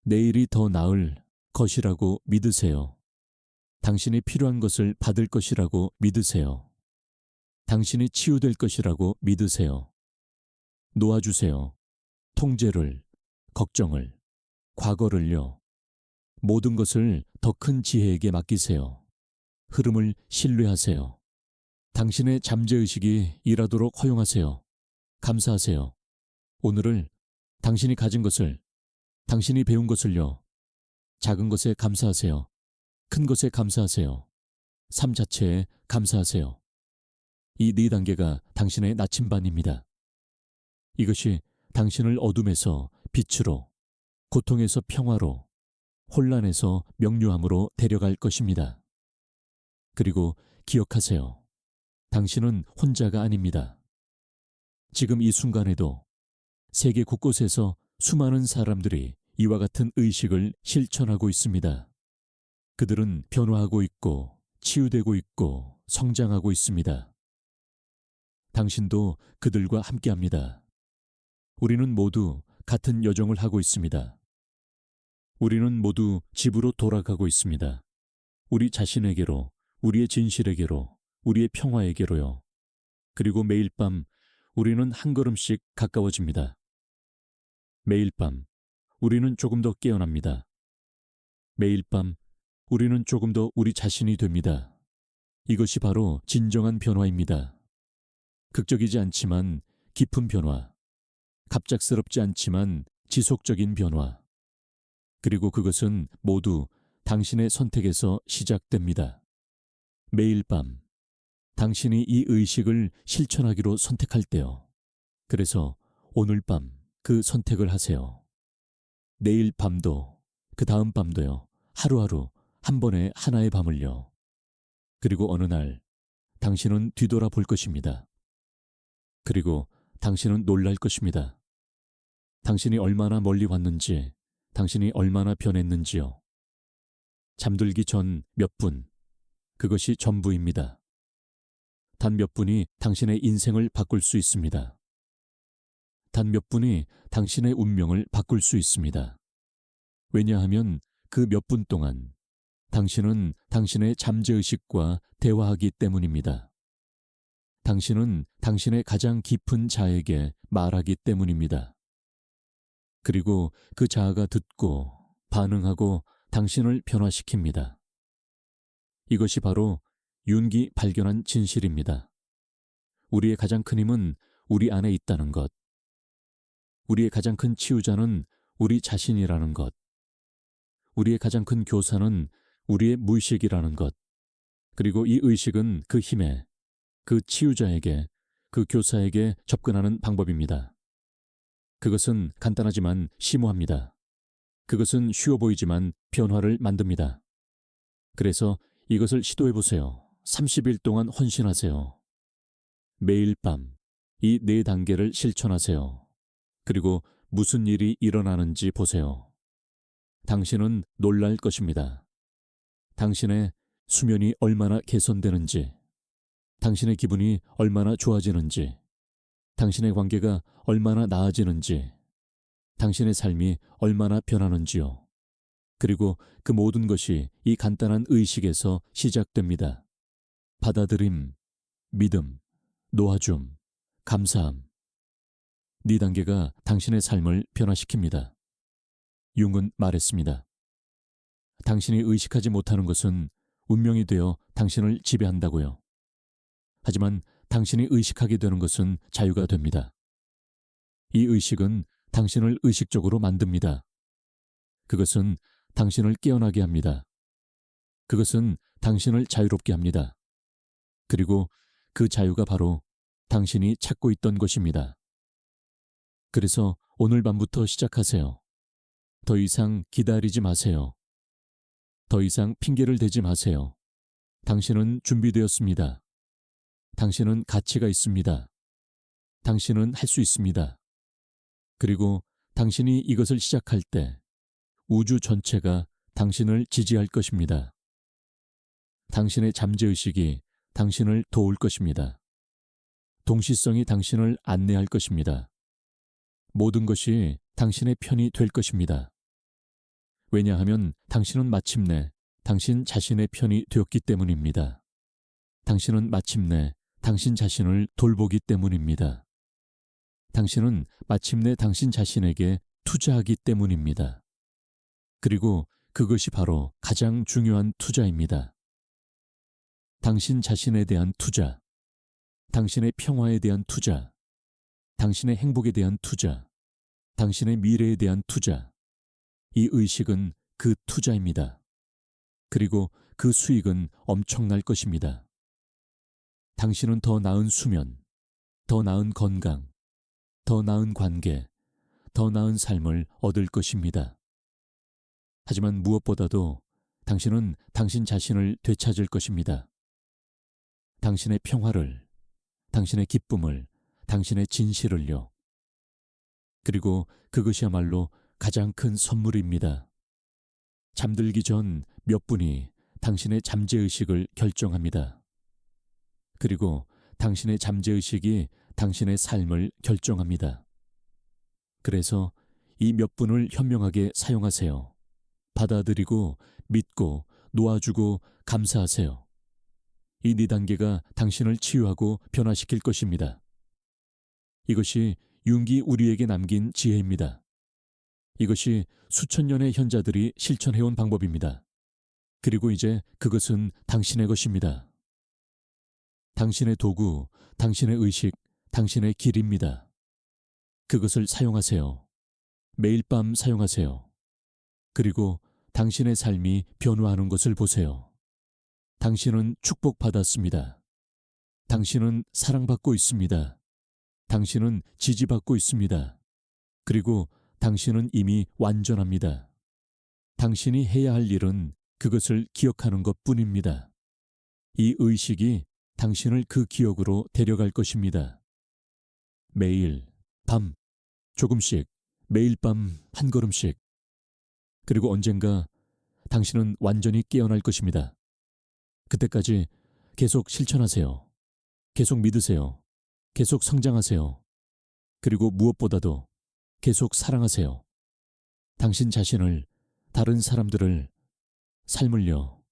내일이 더 나을 것이라고 믿으세요. 당신이 필요한 것을 받을 것이라고 믿으세요. 당신이 치유될 것이라고 믿으세요. 놓아주세요. 통제를, 걱정을, 과거를요. 모든 것을 더 큰 지혜에게 맡기세요. 흐름을 신뢰하세요. 당신의 잠재의식이 일하도록 허용하세요. 감사하세요. 오늘을 당신이 가진 것을, 당신이 배운 것을요. 작은 것에 감사하세요. 큰 것에 감사하세요. 삶 자체에 감사하세요. 이 4단계가 당신의 나침반입니다. 이것이 당신을 어둠에서 빛으로, 고통에서 평화로, 혼란에서 명료함으로 데려갈 것입니다. 그리고 기억하세요. 당신은 혼자가 아닙니다. 지금 이 순간에도 세계 곳곳에서 수많은 사람들이 이와 같은 의식을 실천하고 있습니다. 그들은 변화하고 있고 치유되고 있고 성장하고 있습니다. 당신도 그들과 함께합니다. 우리는 모두 같은 여정을 하고 있습니다. 우리는 모두 집으로 돌아가고 있습니다. 우리 자신에게로, 우리의 진실에게로, 우리의 평화에게로요. 그리고 매일 밤 우리는 한 걸음씩 가까워집니다. 매일 밤 우리는 조금 더 깨어납니다. 매일 밤 우리는 조금 더 우리 자신이 됩니다. 이것이 바로 진정한 변화입니다. 극적이지 않지만 깊은 변화, 갑작스럽지 않지만 지속적인 변화. 그리고 그것은 모두 당신의 선택에서 시작됩니다. 매일 밤 당신이 이 의식을 실천하기로 선택할 때요. 그래서 오늘 밤 그 선택을 하세요. 내일 밤도, 그 다음 밤도요. 하루하루 한 번에 하나의 밤을요. 그리고 어느 날 당신은 뒤돌아 볼 것입니다. 그리고 당신은 놀랄 것입니다. 당신이 얼마나 멀리 왔는지, 당신이 얼마나 변했는지요. 잠들기 전 몇 분, 그것이 전부입니다. 단 몇 분이 당신의 인생을 바꿀 수 있습니다. 단 몇 분이 당신의 운명을 바꿀 수 있습니다. 왜냐하면 그 몇 분 동안 당신은 당신의 잠재의식과 대화하기 때문입니다. 당신은 당신의 가장 깊은 자에게 말하기 때문입니다. 그리고 그 자아가 듣고 반응하고 당신을 변화시킵니다. 이것이 바로 윤기 발견한 진실입니다. 우리의 가장 큰 힘은 우리 안에 있다는 것. 우리의 가장 큰 치유자는 우리 자신이라는 것. 우리의 가장 큰 교사는 우리의 무의식이라는 것. 그리고 이 의식은 그 힘에, 그 치유자에게, 그 교사에게 접근하는 방법입니다. 그것은 간단하지만 심오합니다. 그것은 쉬워 보이지만 변화를 만듭니다. 그래서 이것을 시도해 보세요. 30일 동안 헌신하세요. 매일 밤 이 4단계를 실천하세요. 그리고 무슨 일이 일어나는지 보세요. 당신은 놀랄 것입니다. 당신의 수면이 얼마나 개선되는지, 당신의 기분이 얼마나 좋아지는지, 당신의 관계가 얼마나 나아지는지, 당신의 삶이 얼마나 변하는지요. 그리고 그 모든 것이 이 간단한 의식에서 시작됩니다. 받아들임, 믿음, 놓아줌, 감사함. 네 단계가 당신의 삶을 변화시킵니다. 융은 말했습니다. 당신이 의식하지 못하는 것은 운명이 되어 당신을 지배한다고요. 하지만 당신이 의식하게 되는 것은 자유가 됩니다. 이 의식은 당신을 의식적으로 만듭니다. 그것은 당신을 깨어나게 합니다. 그것은 당신을 자유롭게 합니다. 그리고 그 자유가 바로 당신이 찾고 있던 것입니다. 그래서 오늘 밤부터 시작하세요. 더 이상 기다리지 마세요. 더 이상 핑계를 대지 마세요. 당신은 준비되었습니다. 당신은 가치가 있습니다. 당신은 할 수 있습니다. 그리고 당신이 이것을 시작할 때 우주 전체가 당신을 지지할 것입니다. 당신의 잠재의식이 당신을 도울 것입니다. 동시성이 당신을 안내할 것입니다. 모든 것이 당신의 편이 될 것입니다. 왜냐하면 당신은 마침내 당신 자신의 편이 되었기 때문입니다. 당신은 마침내 당신 자신을 돌보기 때문입니다. 당신은 마침내 당신 자신에게 투자하기 때문입니다. 그리고 그것이 바로 가장 중요한 투자입니다. 당신 자신에 대한 투자, 당신의 평화에 대한 투자, 당신의 행복에 대한 투자, 당신의 미래에 대한 투자. 이 의식은 그 투자입니다. 그리고 그 수익은 엄청날 것입니다. 당신은 더 나은 수면, 더 나은 건강, 더 나은 관계, 더 나은 삶을 얻을 것입니다. 하지만 무엇보다도 당신은 당신 자신을 되찾을 것입니다. 당신의 평화를, 당신의 기쁨을, 당신의 진실을요. 그리고 그것이야말로 가장 큰 선물입니다. 잠들기 전 몇 분이 당신의 잠재의식을 결정합니다. 그리고 당신의 잠재의식이 당신의 삶을 결정합니다. 그래서 이 몇 분을 현명하게 사용하세요. 받아들이고 믿고 놓아주고 감사하세요. 이 4단계가 당신을 치유하고 변화시킬 것입니다. 이것이 융기 우리에게 남긴 지혜입니다. 이것이 수천 년의 현자들이 실천해온 방법입니다. 그리고 이제 그것은 당신의 것입니다. 당신의 도구, 당신의 의식, 당신의 길입니다. 그것을 사용하세요. 매일 밤 사용하세요. 그리고 당신의 삶이 변화하는 것을 보세요. 당신은 축복받았습니다. 당신은 사랑받고 있습니다. 당신은 지지받고 있습니다. 그리고 당신은 이미 완전합니다. 당신이 해야 할 일은 그것을 기억하는 것뿐입니다. 이 의식이 당신을 그 기억으로 데려갈 것입니다. 매일 밤 조금씩, 매일 밤 한 걸음씩. 그리고 언젠가 당신은 완전히 깨어날 것입니다. 그때까지 계속 실천하세요. 계속 믿으세요. 계속 성장하세요. 그리고 무엇보다도 계속 사랑하세요. 당신 자신을, 다른 사람들을, 삶을요.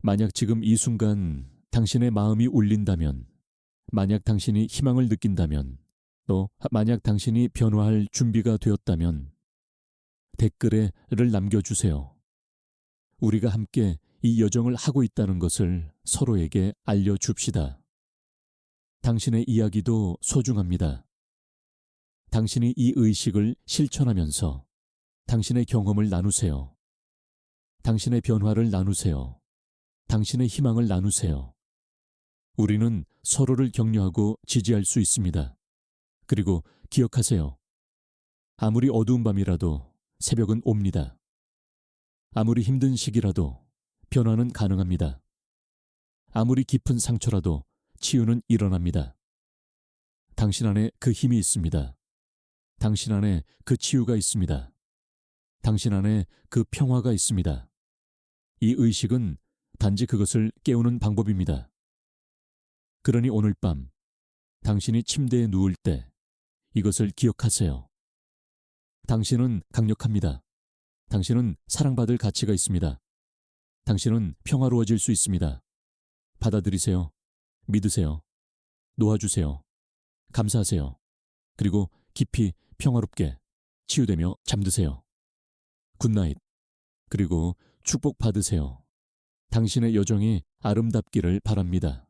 만약 지금 이 순간 당신의 마음이 울린다면, 만약 당신이 희망을 느낀다면, 또 만약 당신이 변화할 준비가 되었다면 댓글에 를 남겨주세요. 우리가 함께 이 여정을 하고 있다는 것을 서로에게 알려줍시다. 당신의 이야기도 소중합니다. 당신이 이 의식을 실천하면서 당신의 경험을 나누세요. 당신의 변화를 나누세요. 당신의 희망을 나누세요. 우리는 서로를 격려하고 지지할 수 있습니다. 그리고 기억하세요. 아무리 어두운 밤이라도 새벽은 옵니다. 아무리 힘든 시기라도 변화는 가능합니다. 아무리 깊은 상처라도 치유는 일어납니다. 당신 안에 그 힘이 있습니다. 당신 안에 그 치유가 있습니다. 당신 안에 그 평화가 있습니다. 이 의식은 단지 그것을 깨우는 방법입니다. 그러니 오늘 밤 당신이 침대에 누울 때 이것을 기억하세요. 당신은 강력합니다. 당신은 사랑받을 가치가 있습니다. 당신은 평화로워질 수 있습니다. 받아들이세요. 믿으세요. 놓아주세요. 감사하세요. 그리고 깊이 평화롭게 치유되며 잠드세요. 굿나잇. 그리고 축복받으세요. 당신의 여정이 아름답기를 바랍니다.